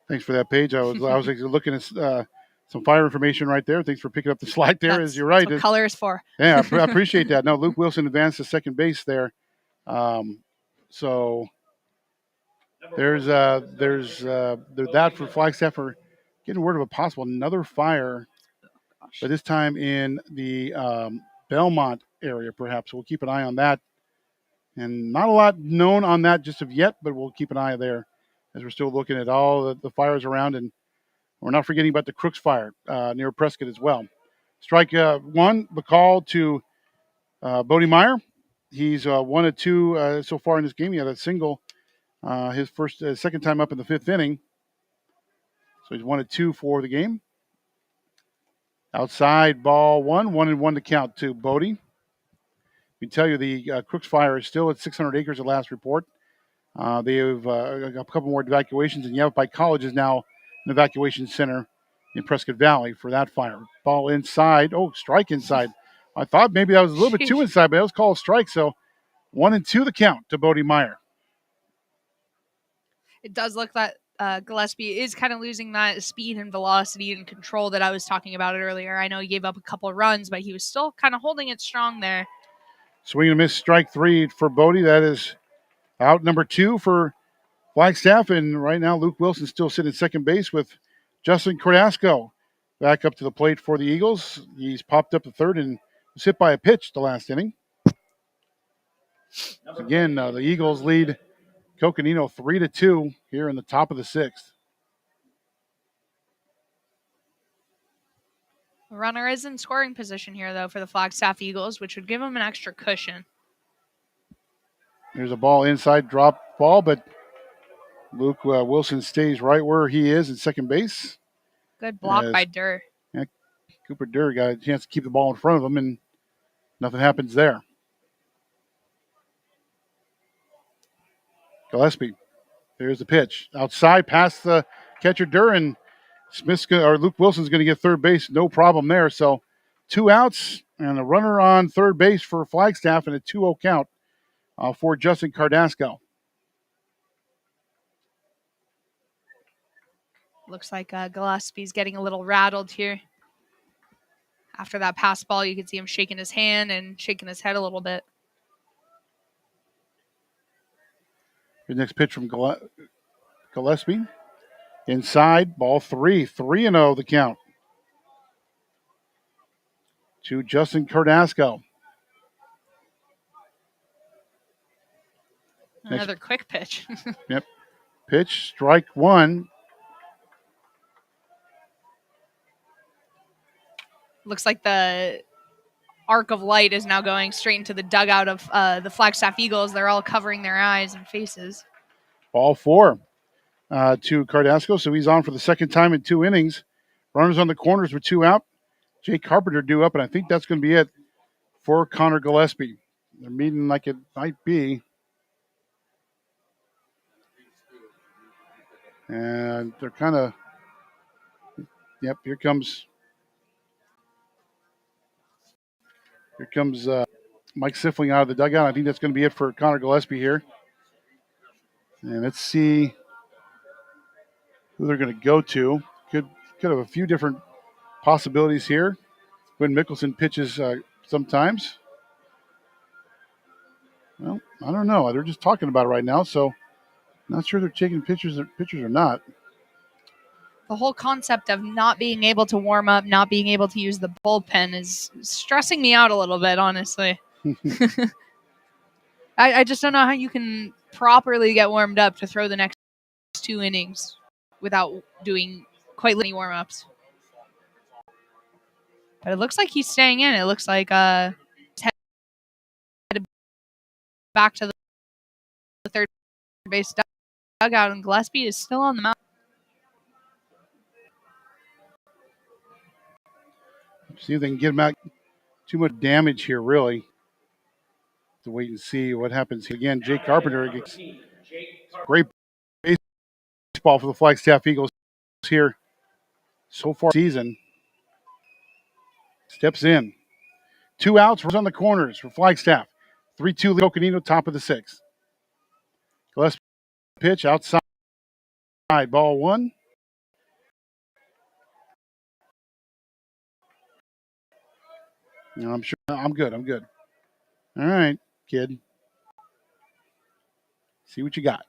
Thanks for that, Paige. I was looking at some fire information right there. Thanks for picking up the slack there. As you're right, that's what color is for. Yeah, I appreciate that. No, Luke Wilson advanced to second base there. So there's that for Flagstaff for getting word of a possible another fire, but this time in the Belmont area, perhaps. We'll keep an eye on that. And not a lot known on that just of yet, but we'll keep an eye there as we're still looking at all the fires around. And we're not forgetting about the Crooks fire near Prescott as well. Strike 1, the call to Bodie Meyer. He's 1 of 2 so far in this game. He had a single his second time up in the 5th inning. So he's 1 of 2 for the game. Outside ball 1, 1-1 to count to Bodie. We tell you the Crooks fire is still at 600 acres at last report. They have a couple more evacuations, and Yavapai College is now an evacuation center in Prescott Valley for that fire. Ball inside. Oh, strike inside. I thought maybe that was a little bit too inside, but it was called a strike. So 1-2 the count to Bodie Meyer. It does look that Gillespie is kind of losing that speed and velocity and control that I was talking about earlier. I know he gave up a couple of runs, but he was still kind of holding it strong there. Swing and miss, strike 3 for Bodie. That is out number 2 for Flagstaff. And right now, Luke Wilson still sitting at second base with Justin Cordasco back up to the plate for the Eagles. He's popped up to third and was hit by a pitch the last inning. Again, the Eagles lead Coconino 3-2 here in the top of the 6th. The runner is in scoring position here, though, for the Flagstaff Eagles, which would give them an extra cushion. There's a ball inside, drop ball, but Luke Wilson stays right where he is in second base. Good block by Durr. Yeah, Cooper Durr got a chance to keep the ball in front of him, and nothing happens there. Gillespie, there's the pitch. Outside, past the catcher Durr, and Luke Wilson's going to get third base. No problem there. So 2 outs and a runner on third base for Flagstaff and a 2-0 count for Justin Cardasco. Looks like Gillespie's getting a little rattled here. After that pass ball, you can see him shaking his hand and shaking his head a little bit. The next pitch from Gillespie. Inside, ball 3. 3-0 the count to Justin Cardasco. Another quick pitch. Yep. Pitch, strike 1. Looks like the arc of light is now going straight into the dugout of the Flagstaff Eagles. They're all covering their eyes and faces. Ball 4 to Cardasco, so he's on for the second time in 2 innings. Runners on the corners with 2 out. Jake Carpenter due up, and I think that's going to be it for Connor Gillespie. They're meeting like it might be. And they're kind of, yep, here comes Mike Sifling out of the dugout. I think that's going to be it for Connor Gillespie here. And let's see who they're going to go to. Could have a few different possibilities here. Quinn Mickelson pitches sometimes. Well, I don't know. They're just talking about it right now, so not sure they're taking pictures or not. The whole concept of not being able to warm up, not being able to use the bullpen is stressing me out a little bit, honestly. I just don't know how you can properly get warmed up to throw the next 2 innings without doing quite many warm-ups. But it looks like he's staying in. It looks like he's headed back to the third base dugout, and Gillespie is still on the mound. See if they can get him out. Too much damage here, really. To wait and see what happens again. Jake Carpenter gets great baseball for the Flagstaff Eagles here so far this season. Steps in. 2 outs, runs on the corners for Flagstaff. 3-2 Coconino, top of the 6th. Gillespie pitch outside. Ball 1. No, I'm sure. I'm good. All right, kid. See what you got.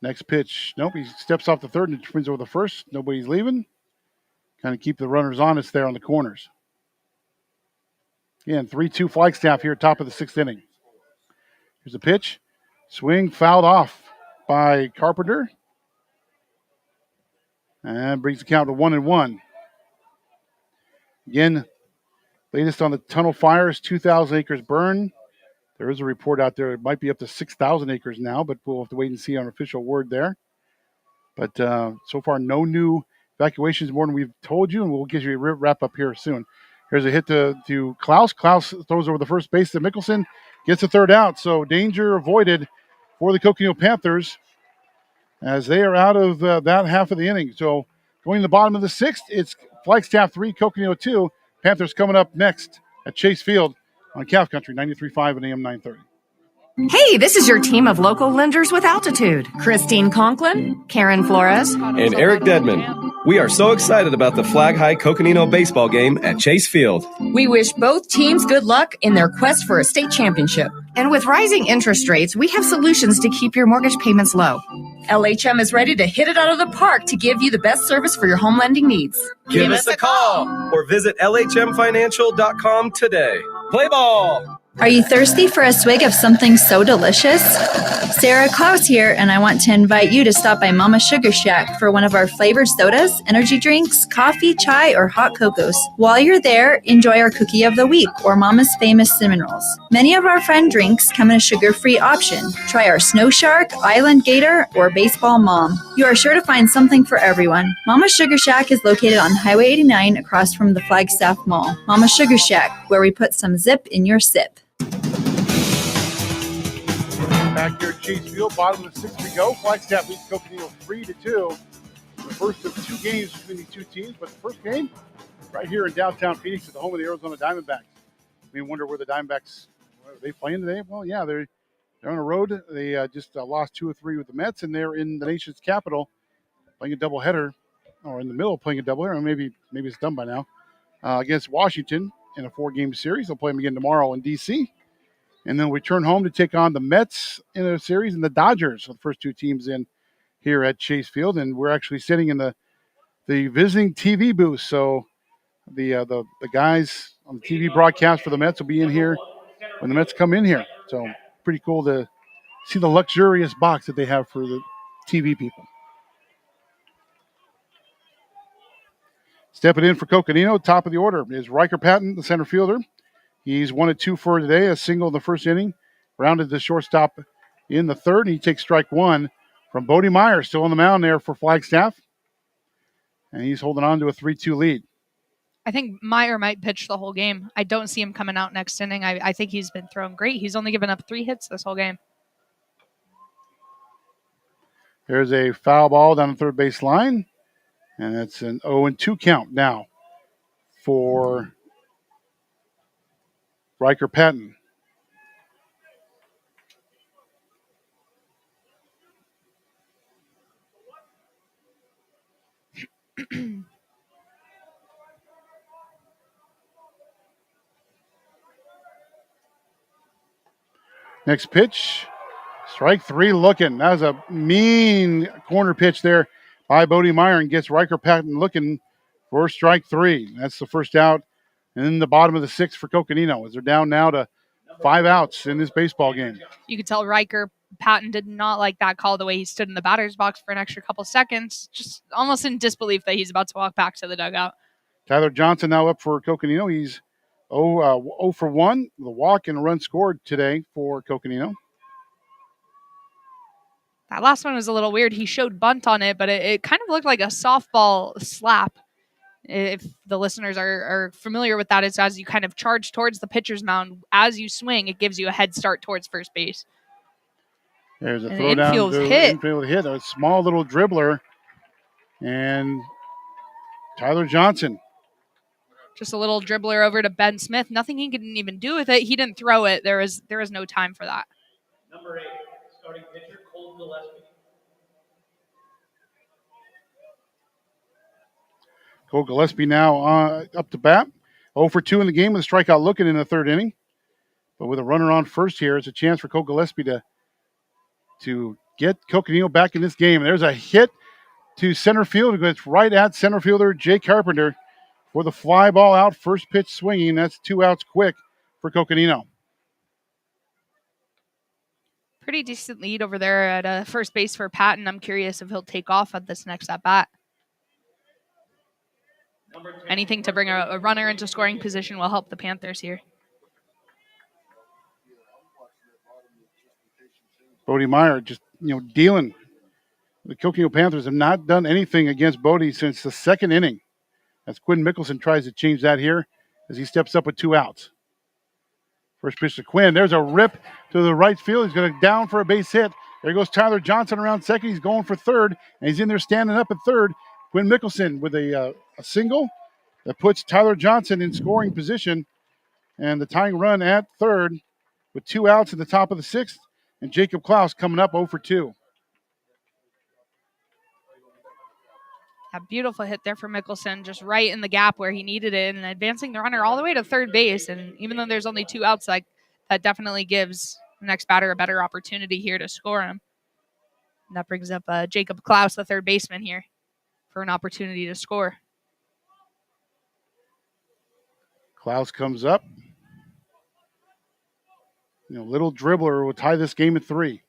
Next pitch. Nope, he steps off the third and twins over the first. Nobody's leaving. Kind of keep the runners honest there on the corners. Again, 3-2 Flagstaff here, top of the 6th inning. Here's a pitch. Swing fouled off by Carpenter. And brings the count to 1-1. Again, latest on the tunnel fires, 2,000 acres burned. There is a report out there. It might be up to 6,000 acres now, but we'll have to wait and see on official word there. But so far, no new evacuations more than we've told you, and we'll give you a wrap up here soon. Here's a hit to Klaus. Klaus throws over the first base to Mickelson. Gets the third out. So danger avoided for the Coconino Panthers as they are out of that half of the inning. So going to the bottom of the sixth, it's Flagstaff 3, Coconino 2. Panthers coming up next at Chase Field on Calf Country, 93.5 and AM 930. Hey, this is your team of local lenders with altitude. Christine Conklin, Karen Flores, and Eric Dedman. We are so excited about the Flag High Coconino baseball game at Chase Field. We wish both teams good luck in their quest for a state championship. And with rising interest rates, we have solutions to keep your mortgage payments low. LHM is ready to hit it out of the park to give you the best service for your home lending needs. Give us a call or visit LHMfinancial.com today. Play ball! Are you thirsty for a swig of something so delicious? Sarah Klaus here, and I want to invite you to stop by Mama Sugar Shack for one of our flavored sodas, energy drinks, coffee, chai, or hot cocos. While you're there, enjoy our Cookie of the Week or Mama's Famous Cinnamon Rolls. Many of our friend drinks come in a sugar-free option. Try our Snow Shark, Island Gator, or Baseball Mom. You are sure to find something for everyone. Mama Sugar Shack is located on Highway 89 across from the Flagstaff Mall. Mama Sugar Shack, where we put some zip in your sip. Back here at Chase Field, bottom of the sixth we go. Flagstaff leads Coconino 3-2. The first of two games between these two teams, but the first game right here in downtown Phoenix at the home of the Arizona Diamondbacks. You wonder where the Diamondbacks are they playing today? Well, yeah, they're on the road. They just lost 2 or 3 with the Mets, and they're in the nation's capital playing a doubleheader, or in the middle of playing a doubleheader. Maybe it's done by now against Washington in a 4-game series. They'll play them again tomorrow in D.C. And then we return home to take on the Mets in a series and the Dodgers, so the first two teams in here at Chase Field. And we're actually sitting in the visiting TV booth. So the guys on the TV broadcast for the Mets will be in here when the Mets come in here. So pretty cool to see the luxurious box that they have for the TV people. Stepping in for Coconino, top of the order is Riker Patton, the center fielder. He's 1 of 2 for today, a single in the first inning. Rounded the shortstop in the third, and he takes strike 1 from Bodie Meyer, still on the mound there for Flagstaff. And he's holding on to a 3-2 lead. I think Meyer might pitch the whole game. I don't see him coming out next inning. I think he's been throwing great. He's only given up 3 hits this whole game. There's a foul ball down the third base line, and it's an 0-2 count now for Riker Patton. Next pitch, strike 3 looking. That was a mean corner pitch there by Bodie Meyer and gets Riker Patton looking for strike 3. That's the first out. And then the bottom of the 6th for Coconino as they're down now to 5 outs in this baseball game. You could tell Riker Patton did not like that call, the way he stood in the batter's box for an extra couple seconds, just almost in disbelief that he's about to walk back to the dugout. Tyler Johnson now up for Coconino. He's 0 for 1, the walk and a run scored today for Coconino. That last one was a little weird. He showed bunt on it, but it kind of looked like a softball slap. If the listeners are familiar with that, it's as you kind of charge towards the pitcher's mound. As you swing, it gives you a head start towards first base. There's a throw down to infield hit. A small little dribbler. And Tyler Johnson. Just a little dribbler over to Ben Smith. Nothing he could even do with it. He didn't throw it. There was no time for that. Number 8, starting pitcher Cole Gillespie. Cole Gillespie now up to bat. 0 for 2 in the game with a strikeout looking in the third inning. But with a runner on first here, it's a chance for Cole Gillespie to get Coconino back in this game. And there's a hit to center field. It's right at center fielder Jay Carpenter for the fly ball out. First pitch swinging. That's 2 outs quick for Coconino. Pretty decent lead over there at first base for Patton. I'm curious if he'll take off at this next at-bat. Anything to bring a runner into scoring position will help the Panthers here. Bodie Meyer just, dealing. The Coconino Panthers have not done anything against Bodie since the second inning. As Quinn Mickelson tries to change that here as he steps up with 2 outs. First pitch to Quinn. There's a rip to the right field. He's going to down for a base hit. There goes Tyler Johnson around second. He's going for third, and he's in there standing up at third. Quinn Mickelson with a single that puts Tyler Johnson in scoring position, and the tying run at third with 2 outs in the top of the 6th, and Jacob Klaus coming up 0 for 2. A beautiful hit there for Mickelson, just right in the gap where he needed it and advancing the runner all the way to third base. And even though there's only 2 outs, like that definitely gives the next batter a better opportunity here to score him. And that brings up Jacob Klaus, the third baseman here, for an opportunity to score. Klaus comes up. Little dribbler will tie this game at 3.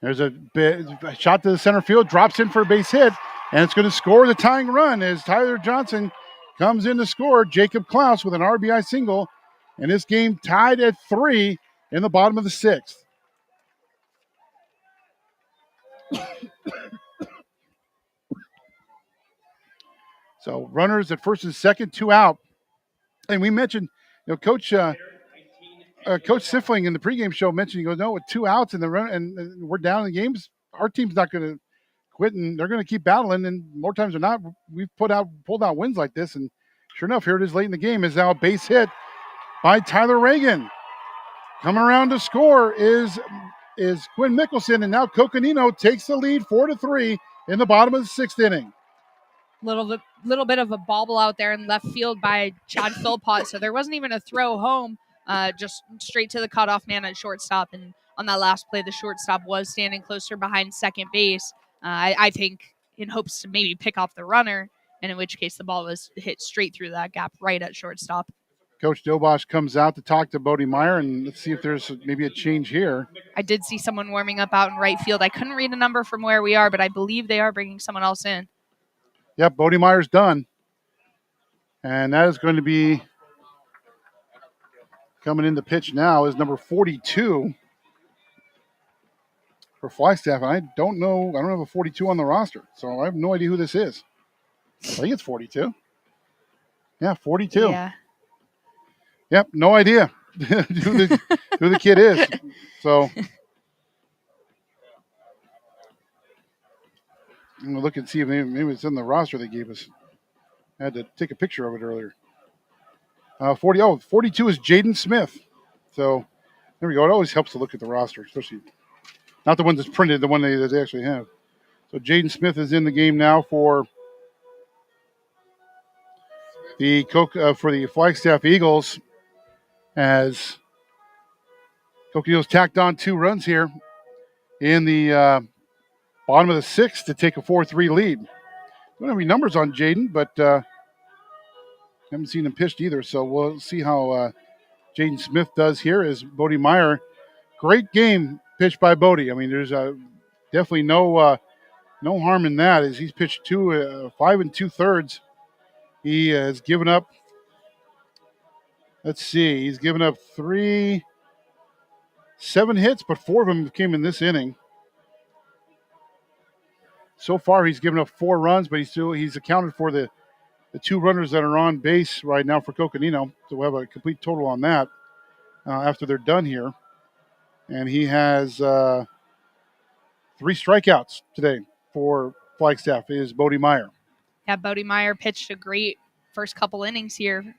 There's a shot to the center field, drops in for a base hit, and it's going to score the tying run as Tyler Johnson comes in to score. Jacob Klaus with an RBI single, and this game tied at 3 in the bottom of the 6th. So runners at first and second, 2 out. And we mentioned, Coach Sifling in the pregame show mentioned, he goes, no, with 2 outs in the run and we're down in the games, our team's not going to quit and they're going to keep battling. And more times than not, we've pulled out wins like this. And sure enough, here it is late in the game. Is now a base hit by Tyler Reagan. Coming around to score is Quinn Mickelson, and now Coconino takes the lead 4-3 in the bottom of the 6th inning. Little bit of a bobble out there in left field by Chad Philpott, so there wasn't even a throw home, just straight to the cutoff man at shortstop. And on that last play, the shortstop was standing closer behind second base, I think in hopes to maybe pick off the runner, and in which case the ball was hit straight through that gap right at shortstop. Coach Dobosh comes out to talk to Bodie Meyer, and let's see if there's maybe a change here. I did see someone warming up out in right field. I couldn't read a number from where we are, but I believe they are bringing someone else in. Yep, Bodie Meyer's done. And that is going to be coming in the pitch now is number 42 for Flagstaff. I don't know. I don't have a 42 on the roster, so I have no idea who this is. I think it's 42. Yeah, 42. Yeah. Yep, no idea who the kid is. So I'm going to look and see if maybe it's in the roster they gave us. I had to take a picture of it earlier. 42 is Jaden Smith. So there we go. It always helps to look at the roster, especially not the one that's printed, the one that they actually have. So Jaden Smith is in the game now for the Flagstaff Eagles, as Coconino's tacked on 2 runs here in the bottom of the 6th to take a 4-3 lead. Don't have any numbers on Jaden, but haven't seen him pitched either, so we'll see how Jaden Smith does here as Bodie Meyer. Great game pitched by Bodie. I mean, there's definitely no harm in that, as he's pitched 5 2/3. He has given up, he's given up 7 hits, but 4 of them came in this inning. So far, he's given up 4 runs, but he's accounted for the 2 runners that are on base right now for Coconino. So we'll have a complete total on that after they're done here. And he has 3 strikeouts today for Flagstaff is Bodie Meyer. Yeah, Bodie Meyer pitched a great first couple innings here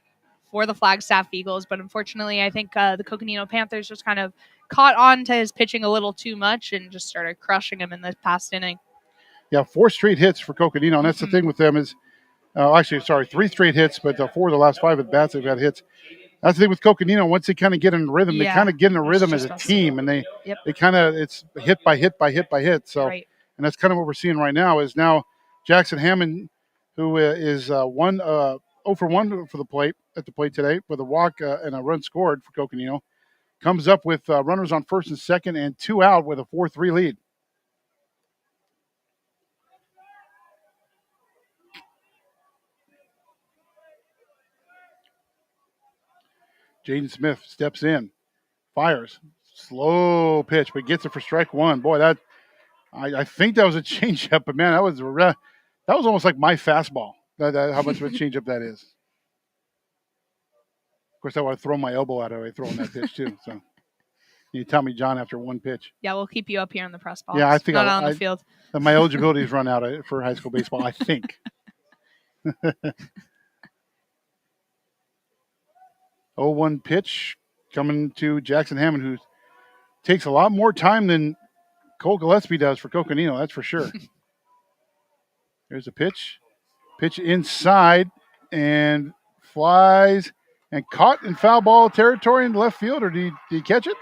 for the Flagstaff Eagles, but unfortunately I think the Coconino Panthers just kind of caught on to his pitching a little too much and just started crushing him in the past inning. Yeah, 4 straight hits for Coconino, and that's the thing with them is, 3 straight hits, but 4 of the last 5 at-bats they've had hits. That's the thing with Coconino. Once they kind of get in rhythm, they kind of get in a rhythm as a team, and they kind of, it's hit by hit by hit by hit. So, and that's kind of what we're seeing right now is now Jackson Hammond, who is 0 for 1 for the plate today with a walk and a run scored for Coconino, comes up with runners on first and second and 2 out with a 4-3 lead. Jaden Smith steps in, fires, slow pitch, but gets it for strike 1. Boy, that I think that was a changeup, but man, that was almost like my fastball. How much of a changeup that is. course, I would have thrown my elbow out of it throwing that pitch too. So you tell me, John, after one pitch. Yeah, we'll keep you up here in the press box. Yeah, I think not on the field. My eligibility is run out for high school baseball, I think. 0-1 pitch coming to Jackson Hammond, who takes a lot more time than Cole Gillespie does for Coconino, that's for sure. There's a pitch. Pitch inside and flies and caught in foul ball territory in the left field. Or did he catch it?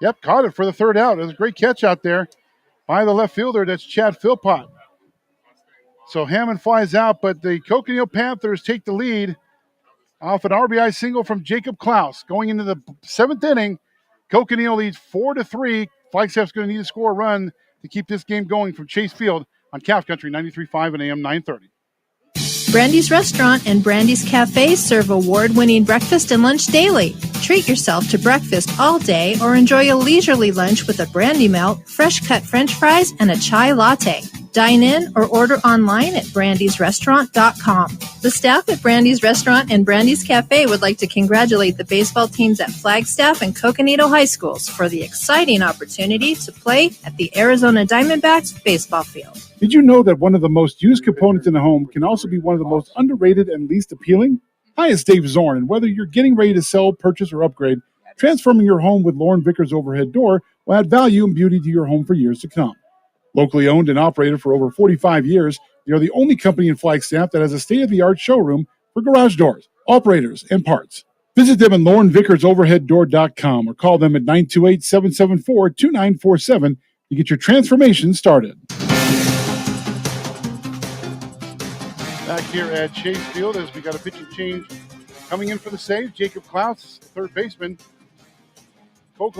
Yep, caught it for the third out. It was a great catch out there by the left fielder. That's Chad Philpott. So Hammond flies out, but the Coconino Panthers take the lead off an RBI single from Jacob Klaus. Going into the seventh inning, Coconino leads 4-3. Flagstaff's going to need to score a run to keep this game going from Chase Field on Calf Country 93.5 and AM 930. Brandy's Restaurant and Brandy's Cafe serve award-winning breakfast and lunch daily. Treat yourself to breakfast all day or enjoy a leisurely lunch with a brandy melt, fresh-cut French fries, and a chai latte. Dine in or order online at brandysrestaurant.com. The staff at Brandy's Restaurant and Brandy's Cafe would like to congratulate the baseball teams at Flagstaff and Coconino High Schools for the exciting opportunity to play at the Arizona Diamondbacks baseball field. Did you know that one of the most used components in the home can also be one of the most underrated and least appealing? Hi, it's Dave Zorn, and whether you're getting ready to sell, purchase, or upgrade, transforming your home with Lauren Vickers overhead door will add value and beauty to your home for years to come. Locally owned and operated for over 45 years, they are the only company in Flagstaff that has a state-of-the-art showroom for garage doors, operators, and parts. Visit them at LaurenVickersOverheadDoor.com or call them at 928-774-2947 to get your transformation started. Back here at Chase Field as we got a pitching change coming in for the save. Jacob Klaus, third baseman. Cole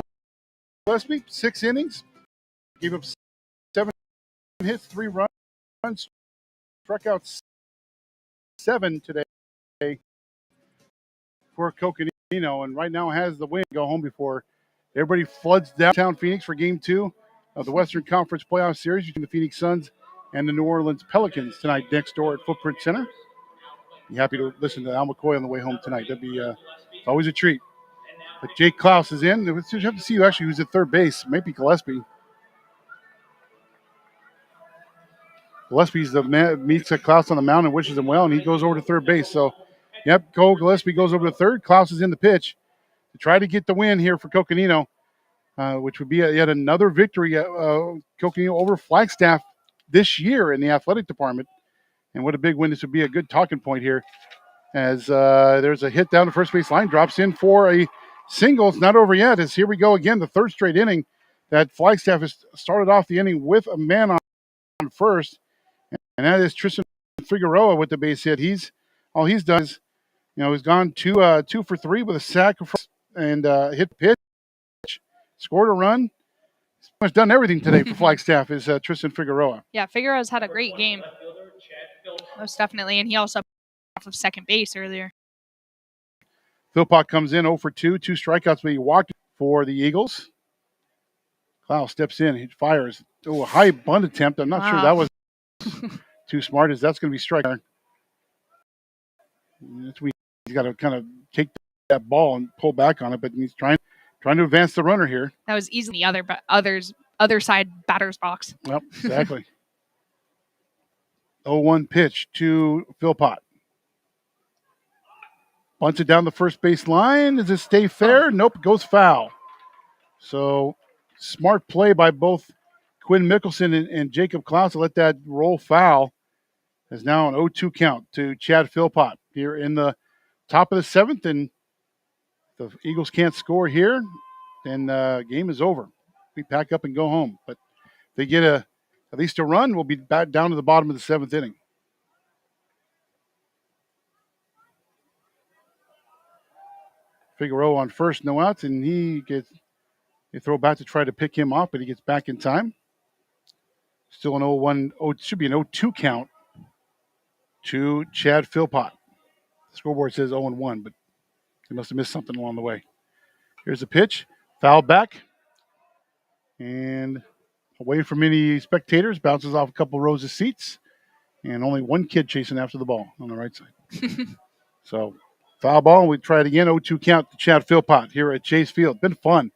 Gillespie, 6 innings. Gave up 7 hits, 3 runs. Struck out 7 today for Coconino, and right now has the win to go home before everybody floods downtown Phoenix for Game 2 of the Western Conference Playoff Series between the Phoenix Suns and the New Orleans Pelicans tonight next door at Footprint Center. Be happy to listen to Al McCoy on the way home tonight. That'd be always a treat. But Jake Klaus is in. We'll have to see who actually who's at third base. Maybe Gillespie. Gillespie's the man, meets Klaus on the mound and wishes him well, and he goes over to third base. So, yep, Cole Gillespie goes over to third. Klaus is in the pitch to try to get the win here for Coconino, which would be yet another victory. Coconino over Flagstaff this year in the athletic department. And what a big win. This would be a good talking point here as there's a hit down the first base line, drops in for a single. It's not over yet as here we go again, the third straight inning that Flagstaff has started off the inning with a man on first. And that is Tristan Figueroa with the base hit. All he's done is, he's gone 2 for 3 with a sack and hit pitch, scored a run. He's pretty much done everything today for Flagstaff is Tristan Figueroa. Yeah, Figueroa's had a great game. Most definitely, and he also off of second base earlier. Philpott comes in 0 for 2 strikeouts, but he walked for the Eagles. Klaus steps in, he fires. A high bunt attempt. I'm not sure that was too smart, as that's going to be strike. He's got to kind of take that ball and pull back on it, but he's trying to advance the runner here. That was easily other side batter's box. Yep, exactly. 0-1 pitch to Philpott. Bunts it down the first base line. Does it stay fair? Nope, it goes foul. So smart play by both Quinn Mickelson and Jacob Klaus to let that roll foul. Is now an 0-2 count to Chad Philpott here in the top of the 7th, and the Eagles can't score here, then the game is over. We pack up and go home. But if they get at least a run, we'll be back down to the bottom of the 7th inning. Figueroa on first, no outs, and they throw back to try to pick him off, but he gets back in time. Still an 0-1, it should be an 0-2 count to Chad Philpott. The scoreboard says 0-1, but they must have missed something along the way. Here's the pitch, foul back, and away from any spectators, bounces off a couple rows of seats, and only one kid chasing after the ball on the right side. So Foul ball. We try it again. 0-2 count to Chad Philpott here at Chase Field. Been fun.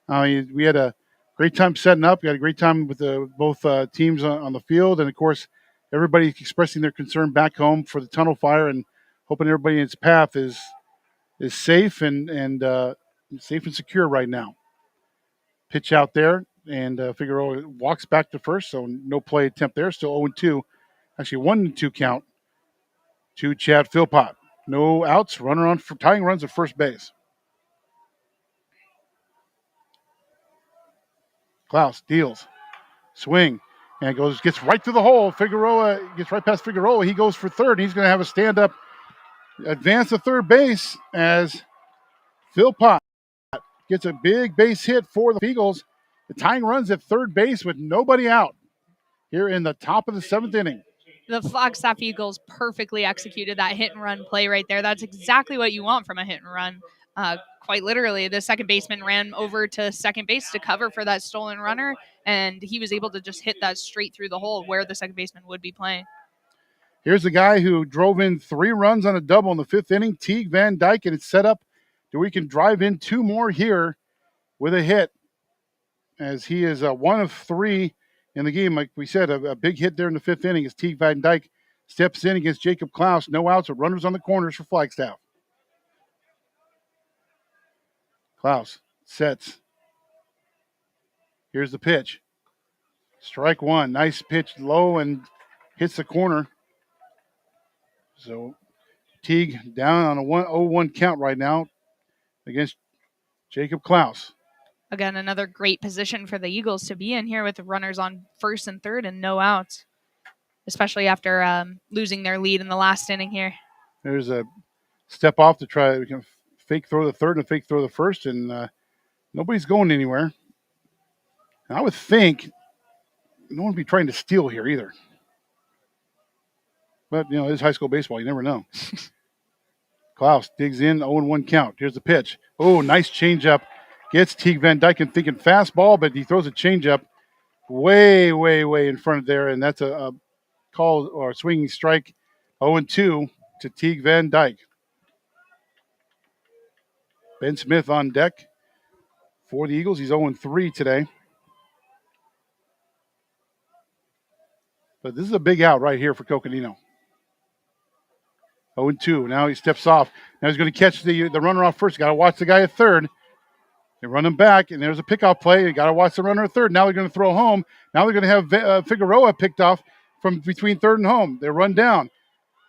We had a great time setting up. We had a great time with both teams on the field. And, of course, everybody expressing their concern back home for the tunnel fire and hoping everybody in its path is safe and safe and secure right now. Pitch out there, and Figueroa walks back to first, so no play attempt there. Still 0-2. Actually, 1-2 count to Chad Philpott. No outs, runner on for tying runs at first base. Klaus deals, swing, and gets right through the hole. Figueroa gets right past Figueroa. He goes for third. He's going to have a stand-up advance to third base as Philpott gets a big base hit for the Eagles. The tying runs at third base with nobody out here in the top of the 7th inning. The Flagstaff Eagles perfectly executed that hit and run play right there. That's exactly what you want from a hit and run. Quite literally, the second baseman ran over to second base to cover for that stolen runner, and he was able to just hit that straight through the hole where the second baseman would be playing. Here's the guy who drove in 3 runs on a double in the 5th inning, Teague Van Dyke, and it's set up that we can drive in 2 more here with a hit, as he is 1 of 3 in the game. Like we said, a big hit there in the 5th inning as Teague Van Dyke steps in against Jacob Klaus. No outs with runners on the corners for Flagstaff. Klaus sets. Here's the pitch. Strike 1. Nice pitch low and hits the corner. So Teague down on a 1-0-1 count right now against Jacob Klaus. Again, another great position for the Eagles to be in here with the runners on first and third and no outs, especially after losing their lead in the last inning here. There's a step off to try. We can fake throw the third and fake throw the first, and nobody's going anywhere. And I would think no one would be trying to steal here either. But, it's high school baseball. You never know. Klaus digs in, 0-1 count. Here's the pitch. Oh, nice changeup. Gets Teague Van Dyke thinking fastball, but he throws a changeup way, way, way in front of there, and that's a call or a swinging strike. 0-2 to Teague Van Dyke. Ben Smith on deck for the Eagles. He's 0-3 today. But this is a big out right here for Coconino. 0-2. Now he steps off. Now he's going to catch the runner off first. Got to watch the guy at third. They run him back, and there's a pickoff play. You got to watch the runner at third. Now they're going to throw home. Now they're going to have Figueroa picked off from between third and home. They run down.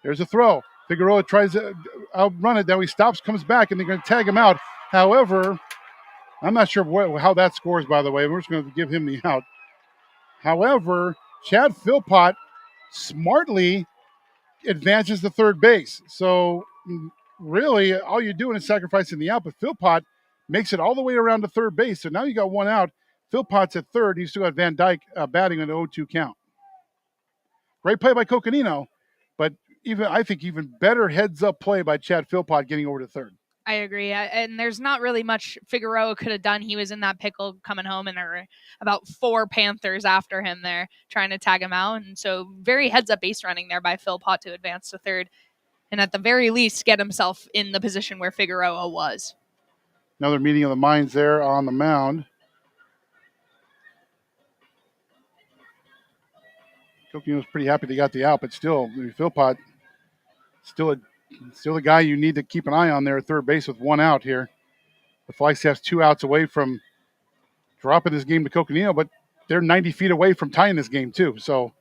There's a throw. Figueroa tries to outrun it. Now he stops, comes back, and they're going to tag him out. However, I'm not sure how that scores, by the way. We're just going to give him the out. However, Chad Philpott smartly advances to third base. So really, all you're doing is sacrificing the out, but Philpott makes it all the way around to third base. So now you got 1 out. Philpott's at third. You still got Van Dyke batting on an 0-2 count. Great play by Coconino, but I think even better heads-up play by Chad Philpott getting over to third. I agree. And there's not really much Figueroa could have done. He was in that pickle coming home, and there were about 4 Panthers after him there trying to tag him out. And so very heads-up base running there by Philpott to advance to third, and at the very least get himself in the position where Figueroa was. Another meeting of the minds there on the mound. Coconino was pretty happy they got the out, but still, Philpott, still the guy you need to keep an eye on there at third base with 1 out here. The Flagstaff's 2 outs away from dropping this game to Coconino, but they're 90 feet away from tying this game too. So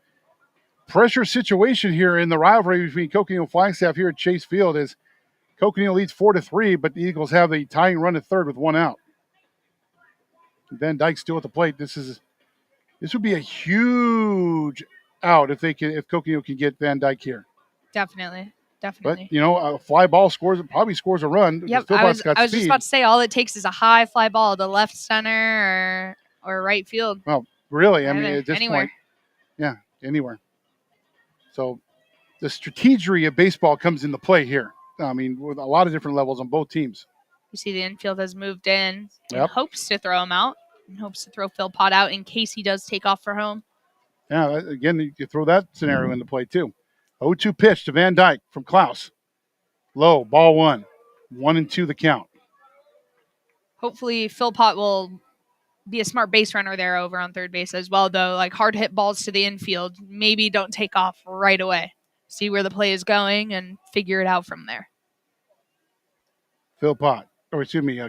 pressure situation here in the rivalry between Coconino and Flagstaff here at Chase Field is Coconino leads 4-3, but the Eagles have the tying run at third with 1 out. Van Dyke still at the plate. This would be a huge out if Coconino can get Van Dyke here. Definitely. But a fly ball probably scores a run. Yep, I was just about to say all it takes is a high fly ball to left center or right field. Well, really, I mean at this anywhere. point, yeah, anywhere. So the strategery of baseball comes into play here. I mean, with a lot of different levels on both teams. You see the infield has moved in and Yep. hopes to throw him out and hopes to throw Philpott out in case he does take off for home. Yeah, again, you throw that scenario into play too. 0-2 pitch to Van Dyke from Klaus. Low, ball 1. 1-2 the count. Hopefully, Philpott will be a smart base runner there over on third base as well, though. Like hard hit balls to the infield, maybe don't take off right away. See where the play is going and figure it out from there.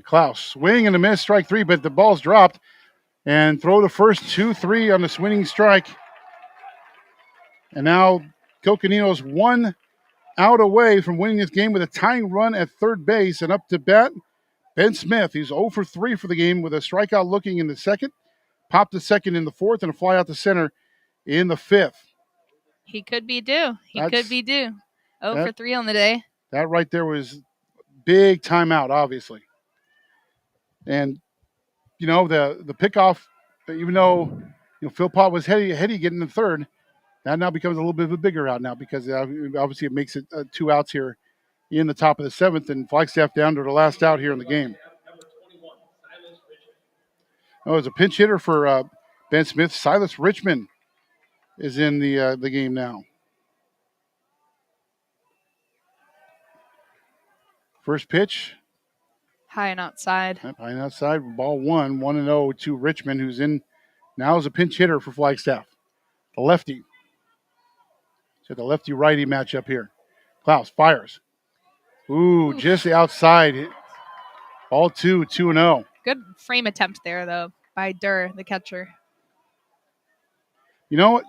Klaus. Swing and a miss, strike 3, but the ball's dropped. And throw the first 2-3 on the swinging strike. And now Coconino's 1 out away from winning this game with a tying run at third base. And up to bat, Ben Smith. He's 0 for 3 for the game with a strikeout looking in the second, popped the second in the fourth, and a fly out to center in the fifth. He could be due. 0 for 3 on the day. That right there was big timeout, obviously. And, the pickoff, even though Philpott was heady getting the third, that now becomes a little bit of a bigger out now because obviously it makes it 2 outs here in the top of the seventh, and Flagstaff down to the last out here in the game. It's a pinch hitter for Ben Smith. Silas Richmond is in the game now. First pitch. High and outside. High and outside. Ball 1-0 to Richmond, who's in now as a pinch hitter for Flagstaff. The lefty. So the lefty-righty matchup here. Klaus fires. Ooh, just the outside. Ball 2-0. Good frame attempt there, though, by Durr, the catcher. I don't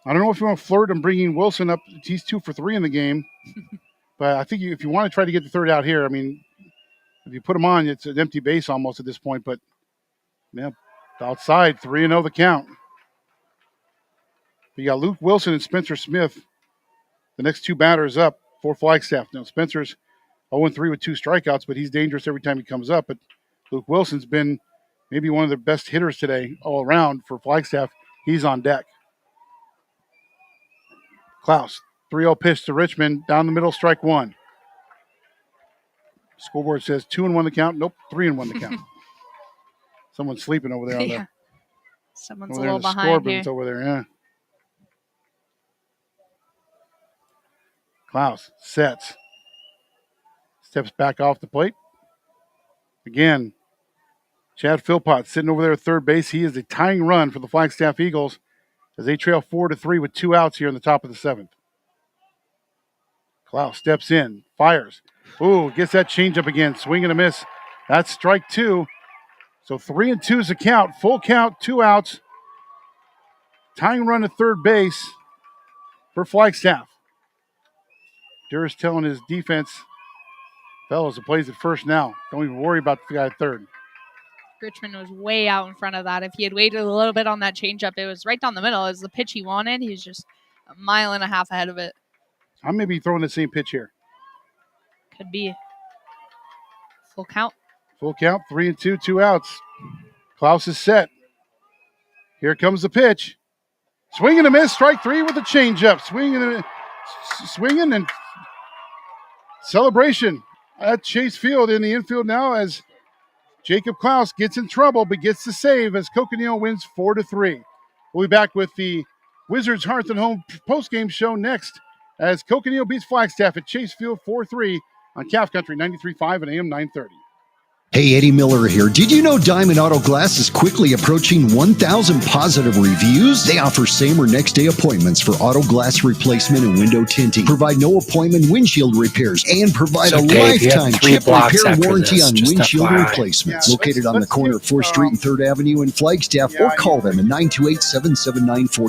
know if you want to flirt on bringing Wilson up. He's 2 for 3 in the game. But I think if you want to try to get the third out here, if you put him on, it's an empty base almost at this point. But, outside, 3-0 the count. You got Luke Wilson and Spencer Smith, the next 2 batters up for Flagstaff. Now, Spencer's 0-3 with 2 strikeouts, but he's dangerous every time he comes up. But Luke Wilson's been maybe one of the best hitters today all around for Flagstaff. He's on deck. Klaus, 3-0 pitch to Richmond, down the middle, strike 1. Scoreboard says 2-1 the count. Nope, 3-1 the count. Someone's sleeping over there on the. Someone's a little behind here. Over there, yeah. Klaus sets. Steps back off the plate. Again, Chad Philpott sitting over there at third base. He is a tying run for the Flagstaff Eagles as they trail 4-3 with 2 outs here in the top of the seventh. Klaus steps in, fires. Ooh, gets that changeup again. Swing and a miss. That's strike 2. So 3-2 is the count. Full count, 2 outs. Tying run at third base for Flagstaff. Durr's telling his defense, fellas, it plays at first now. Don't even worry about the guy at third. Richmond was way out in front of that. If he had waited a little bit on that changeup, it was right down the middle. It was the pitch he wanted. He's just 1.5 miles ahead of it. I may be throwing the same pitch here. Could be. Full count. Full count, 3-2, 2 outs. Klaus is set. Here comes the pitch. Swing and a miss, strike 3 with a changeup. Swinging and celebration at Chase Field in the infield now as Jacob Klaus gets in trouble but gets the save as Coconino wins 4-3. We'll be back with the Wizards Hearth and Home postgame show next as Coconino beats Flagstaff at Chase Field 4-3 on Calf Country 93.5 and AM 930. Hey, Eddie Miller here. Did you know Diamond Auto Glass is quickly approaching 1,000 positive reviews? They offer same or next day appointments for auto glass replacement and window tinting. Provide no appointment windshield repairs and provide a lifetime chip repair warranty on windshield replacements. Located on the corner of 4th Street and 3rd Avenue in Flagstaff, or call them at 928-7794.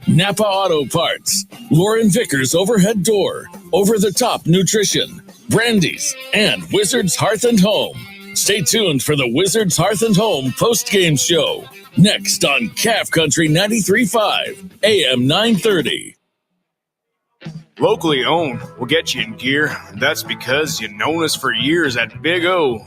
Napa Auto Parts, Lauren Vickers Overhead Door, Over the Top Nutrition, Brandy's, and Wizards Hearth and Home. Stay tuned for the Wizards Hearth and Home post-game show. Next on Calf Country 93.5, AM 930. Locally owned will get you in gear. That's because you've known us for years at Big O.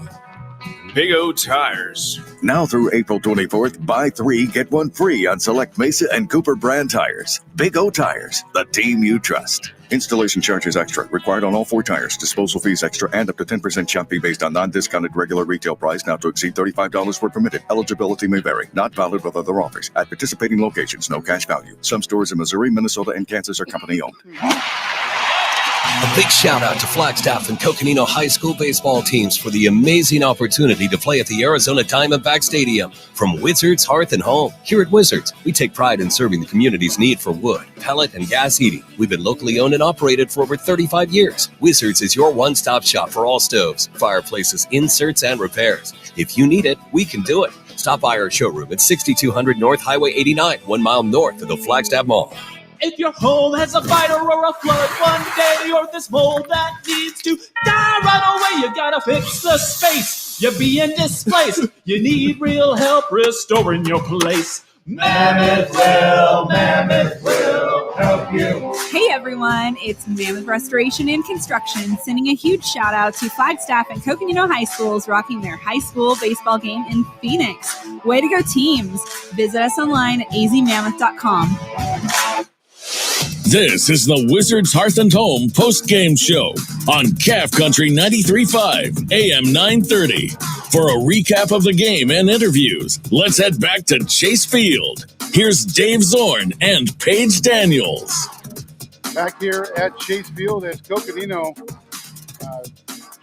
Big O Tires. Now through April 24th, buy 3, get 1 free on select Mesa and Cooper brand tires. Big O Tires, the team you trust. Installation charges extra. Required on all 4 tires. Disposal fees extra and up to 10% shop fee based on non-discounted regular retail price. Not to exceed $35 where permitted. Eligibility may vary. Not valid with other offers. At participating locations, no cash value. Some stores in Missouri, Minnesota, and Kansas are company owned. A big shout out to Flagstaff and Coconino High School baseball teams for the amazing opportunity to play at the Arizona Diamondback Stadium. From Wizards Hearth and Home, here at Wizards, we take pride in serving the community's need for wood, pellet, and gas heating. We've been locally owned and operated for over 35 years. Wizards is your one-stop shop for all stoves, fireplaces, inserts, and repairs. If you need it, we can do it. Stop by our showroom at 6200 North Highway 89, 1 mile north of the Flagstaff Mall. If your home has a fire or a flood one day, or this mold that needs to die right away, you gotta fix the space. You're being displaced. You need real help restoring your place. Mammoth will help you. Hey everyone, it's Mammoth Restoration and Construction sending a huge shout out to Flagstaff and Coconino High Schools rocking their high school baseball game in Phoenix. Way to go teams. Visit us online at azmammoth.com. This is the Wizards Hearth and Home post-game show on Calf Country 93.5, AM 930. For a recap of the game and interviews, let's head back to Chase Field. Here's Dave Zorn and Paige Daniels. Back here at Chase Field as Coconino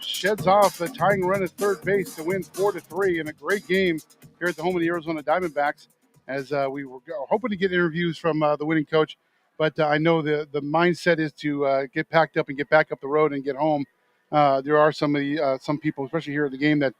sheds off the tying run at third base to win 4-3 in a great game here at the home of the Arizona Diamondbacks, as we were hoping to get interviews from the winning coach. But I know the mindset is to get packed up and get back up the road and get home. There are some people, especially here at the game, that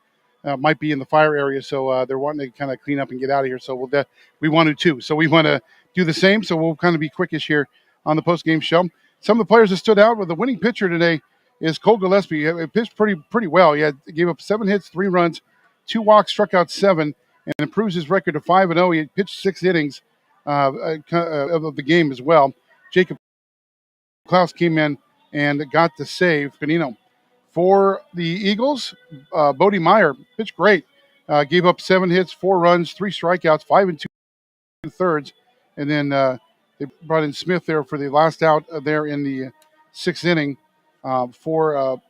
might be in the fire area, so they're wanting to kind of clean up and get out of here. So we want to too. So we want to do the same. So we'll kind of be quickish here on the post-game show. Some of the players that stood out with the winning pitcher today is Cole Gillespie. He pitched pretty well. He gave up 7 hits, 3 runs, 2 walks, struck out 7, and improves his record to 5-0. He pitched 6 innings of the game as well. Jacob Klaus came in and got the save. Benino. For the Eagles, Bodie Meyer pitched great. Gave up 7 hits, 4 runs, 3 strikeouts, 5 2/3. And then they brought in Smith there for the last out there in the 6th inning for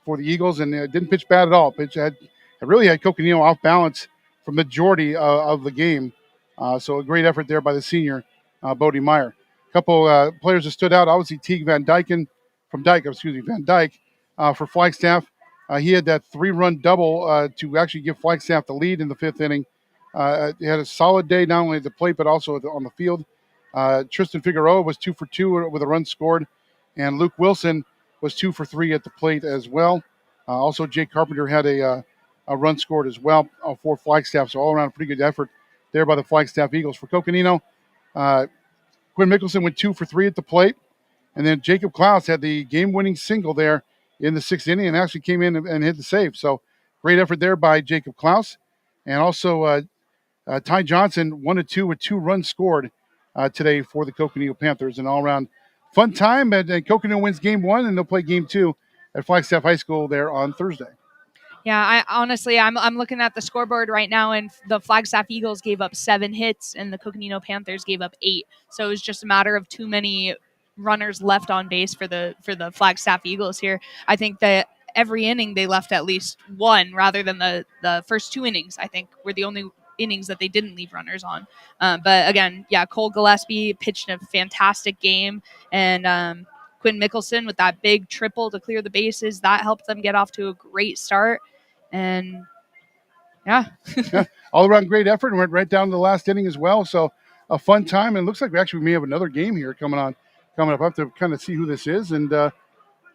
the Eagles, and didn't pitch bad at all. Really had Coconino off balance for the majority of the game. So a great effort there by the senior, Bodie Meyer. A couple players that stood out, obviously Teague Van Dyke for Flagstaff. He had that 3-run double to actually give Flagstaff the lead in the 5th inning. He had a solid day, not only at the plate, but also on the field. Tristan Figueroa was 2 for 2 with a run scored, and Luke Wilson was 2 for 3 at the plate as well. Also, Jake Carpenter had a run scored as well for Flagstaff. So all around a pretty good effort there by the Flagstaff Eagles. For Coconino, Quinn Mickelson went 2 for 3 at the plate. And then Jacob Klaus had the game-winning single there in the 6th inning and actually came in and hit the save. So great effort there by Jacob Klaus. And also Ty Johnson 1-2 with 2 runs scored today for the Coconino Panthers. An all-around fun time. And Coconino wins game 1, and they'll play game 2 at Flagstaff High School there on Thursday. Yeah, I'm looking at the scoreboard right now, and the Flagstaff Eagles gave up 7 hits, and the Coconino Panthers gave up 8. So it was just a matter of too many runners left on base for the Flagstaff Eagles here. I think that every inning they left at least 1, rather than the first 2 innings, I think, were the only innings that they didn't leave runners on. But again, yeah, Cole Gillespie pitched a fantastic game, and Quinn Mickelson with that big triple to clear the bases, that helped them get off to a great start. And yeah, all around great effort, and went right down to the last inning as well. So a fun time, and it looks like we actually may have another game here coming up. I have to kind of see who this is, and well,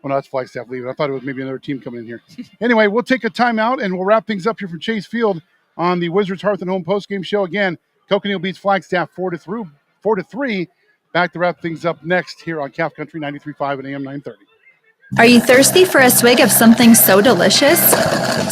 no, it's Flagstaff leaving. I thought it was maybe another team coming in here. Anyway, we'll take a timeout, and we'll wrap things up here from Chase Field on the Wizards Hearth and Home postgame show. Again, Coconino beats Flagstaff 4-3. back to wrap things up next here on Calf Country 93.5 and AM 930. Are you thirsty for a swig of something so delicious?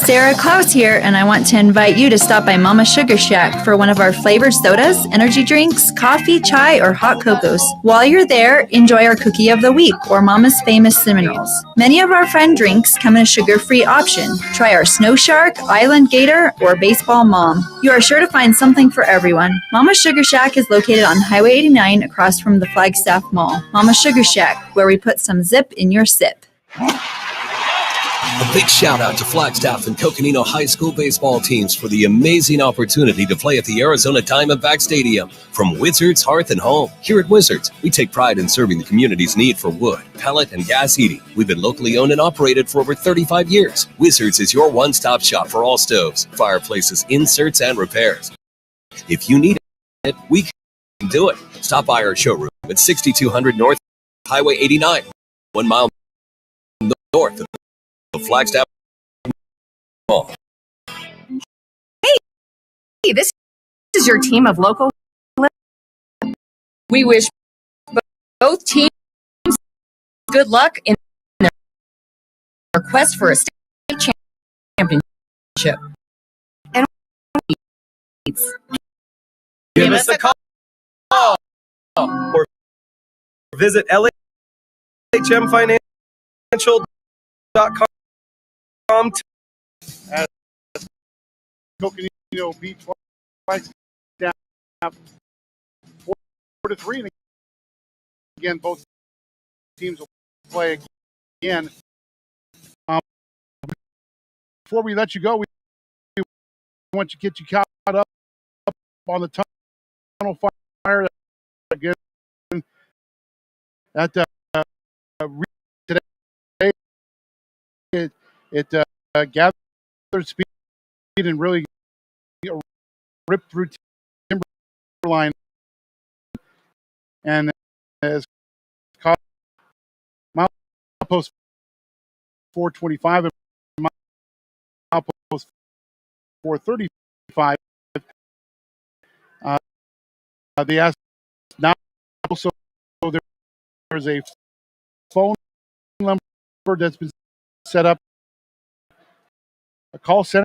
Sarah Klaus here, and I want to invite you to stop by Mama Sugar Shack for one of our flavored sodas, energy drinks, coffee, chai, or hot cocos. While you're there, enjoy our Cookie of the Week or Mama's Famous Cinnamon Rolls. Many of our friend drinks come in a sugar-free option. Try our Snow Shark, Island Gator, or Baseball Mom. You are sure to find something for everyone. Mama Sugar Shack is located on Highway 89 across from the Flagstaff Mall. Mama Sugar Shack, where we put some zip in your sip. A big shout out to Flagstaff and Coconino High School baseball teams for the amazing opportunity to play at the Arizona Diamondback Stadium. From Wizards Hearth and Home, here at Wizards, we take pride in serving the community's need for wood, pellet, and gas heating. We've been locally owned and operated for over 35 years. Wizards is your one-stop shop for all stoves, fireplaces, inserts, and repairs. If you need it, we can do it. Stop by our showroom at 6200 North Highway 89, 1 mile north of the Flagstaff Mall. Hey, this is your team of local. We wish both teams good luck in their quest for a state championship. And Give us a call or visit LHMFinancial.com. As Coconino beat Flagstaff 4-3. And again, both teams will play again. Before we let you go, we want to get you caught up on the tunnel fire again at today. It gathered speed and really ripped through timberline and has caught milepost 425 and milepost 435. They asked now also there's a phone number that's been set up. A call center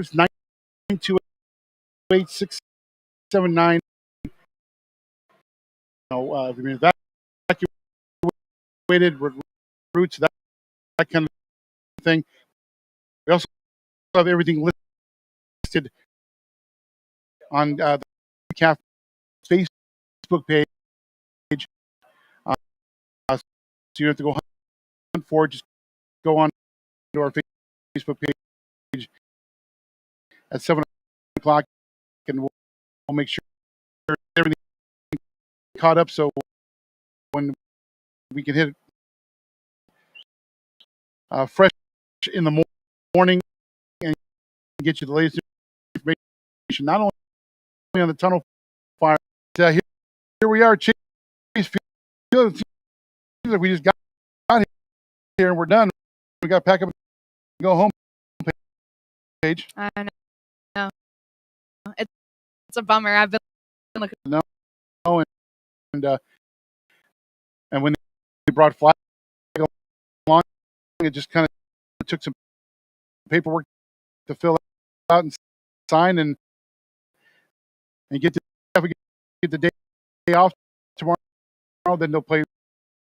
is 928-679. If you're evacuated routes, that kind of thing. We also have everything listed on the CAF Facebook page. So you don't have to go hunt for it. Just go on to our Facebook page at 7 o'clock, and we'll make sure everything caught up. So when we can hit fresh in the morning and get you the latest information, not only on the tunnel fire. Here we are, Chase Field. It seems like we just got here and we're done. We got to pack up and go home. Page. I know. It's a bummer. I've been looking. No, and when they brought Flag along, it just kind of took some paperwork to fill out and sign and get the day off tomorrow. Then they'll play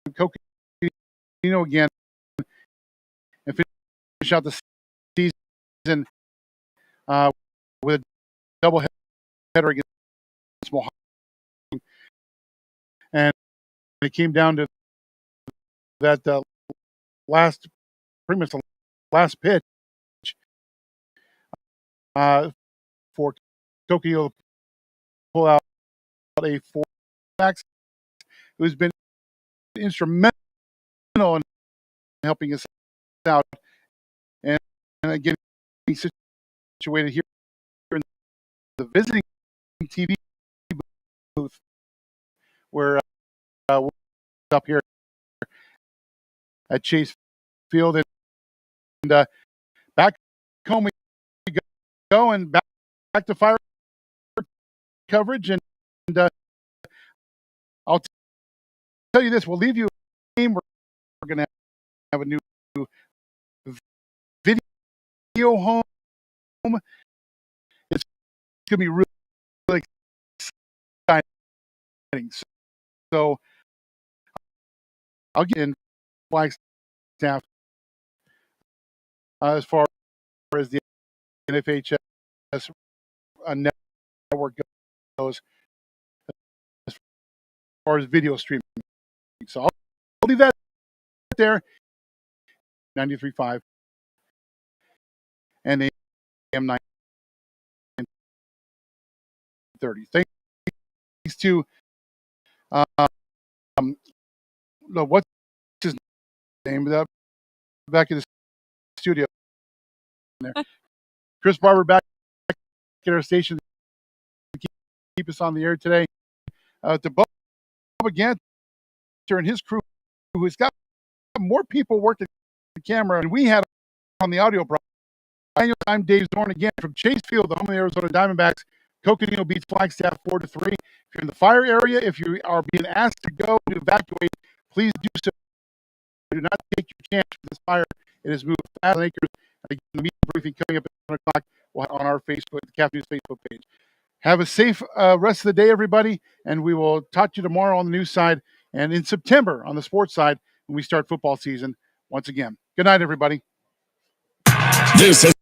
Coconino again and finish out the season with a double header against Mohawk. And it came down to that pretty much the last pitch for Coconino to pull out a four-back who's been instrumental in helping us out and getting situated here in the visiting TV booth where we're up here at Chase Field, and back home we go and back to fire coverage, and I'll tell you this: we'll leave you a game. We're going to have a new video home. It's going to be really exciting. So I'll get in Flagstaff as far as the NFHS network goes, as far as video streaming. So I'll leave that there. 93.5 and AM 930. Thanks to what's his name? Back in the studio there. Chris Barber back at our station to keep us on the air today. To Bob Ganter and his crew, who's got more people working the camera than we had on the audio product. I'm Dave Zorn again from Chase Field, the home of the Arizona Diamondbacks. Coconino beats Flagstaff 4-3. If you're in the fire area, if you are being asked to go to evacuate, please do so. Do not take your chance for this fire. It has moved fast. The media briefing coming up at 1 o'clock on our Facebook, the CAF News Facebook page. Have a safe rest of the day, everybody, and we will talk to you tomorrow on the news side and in September on the sports side when we start football season once again. Good night, everybody. This has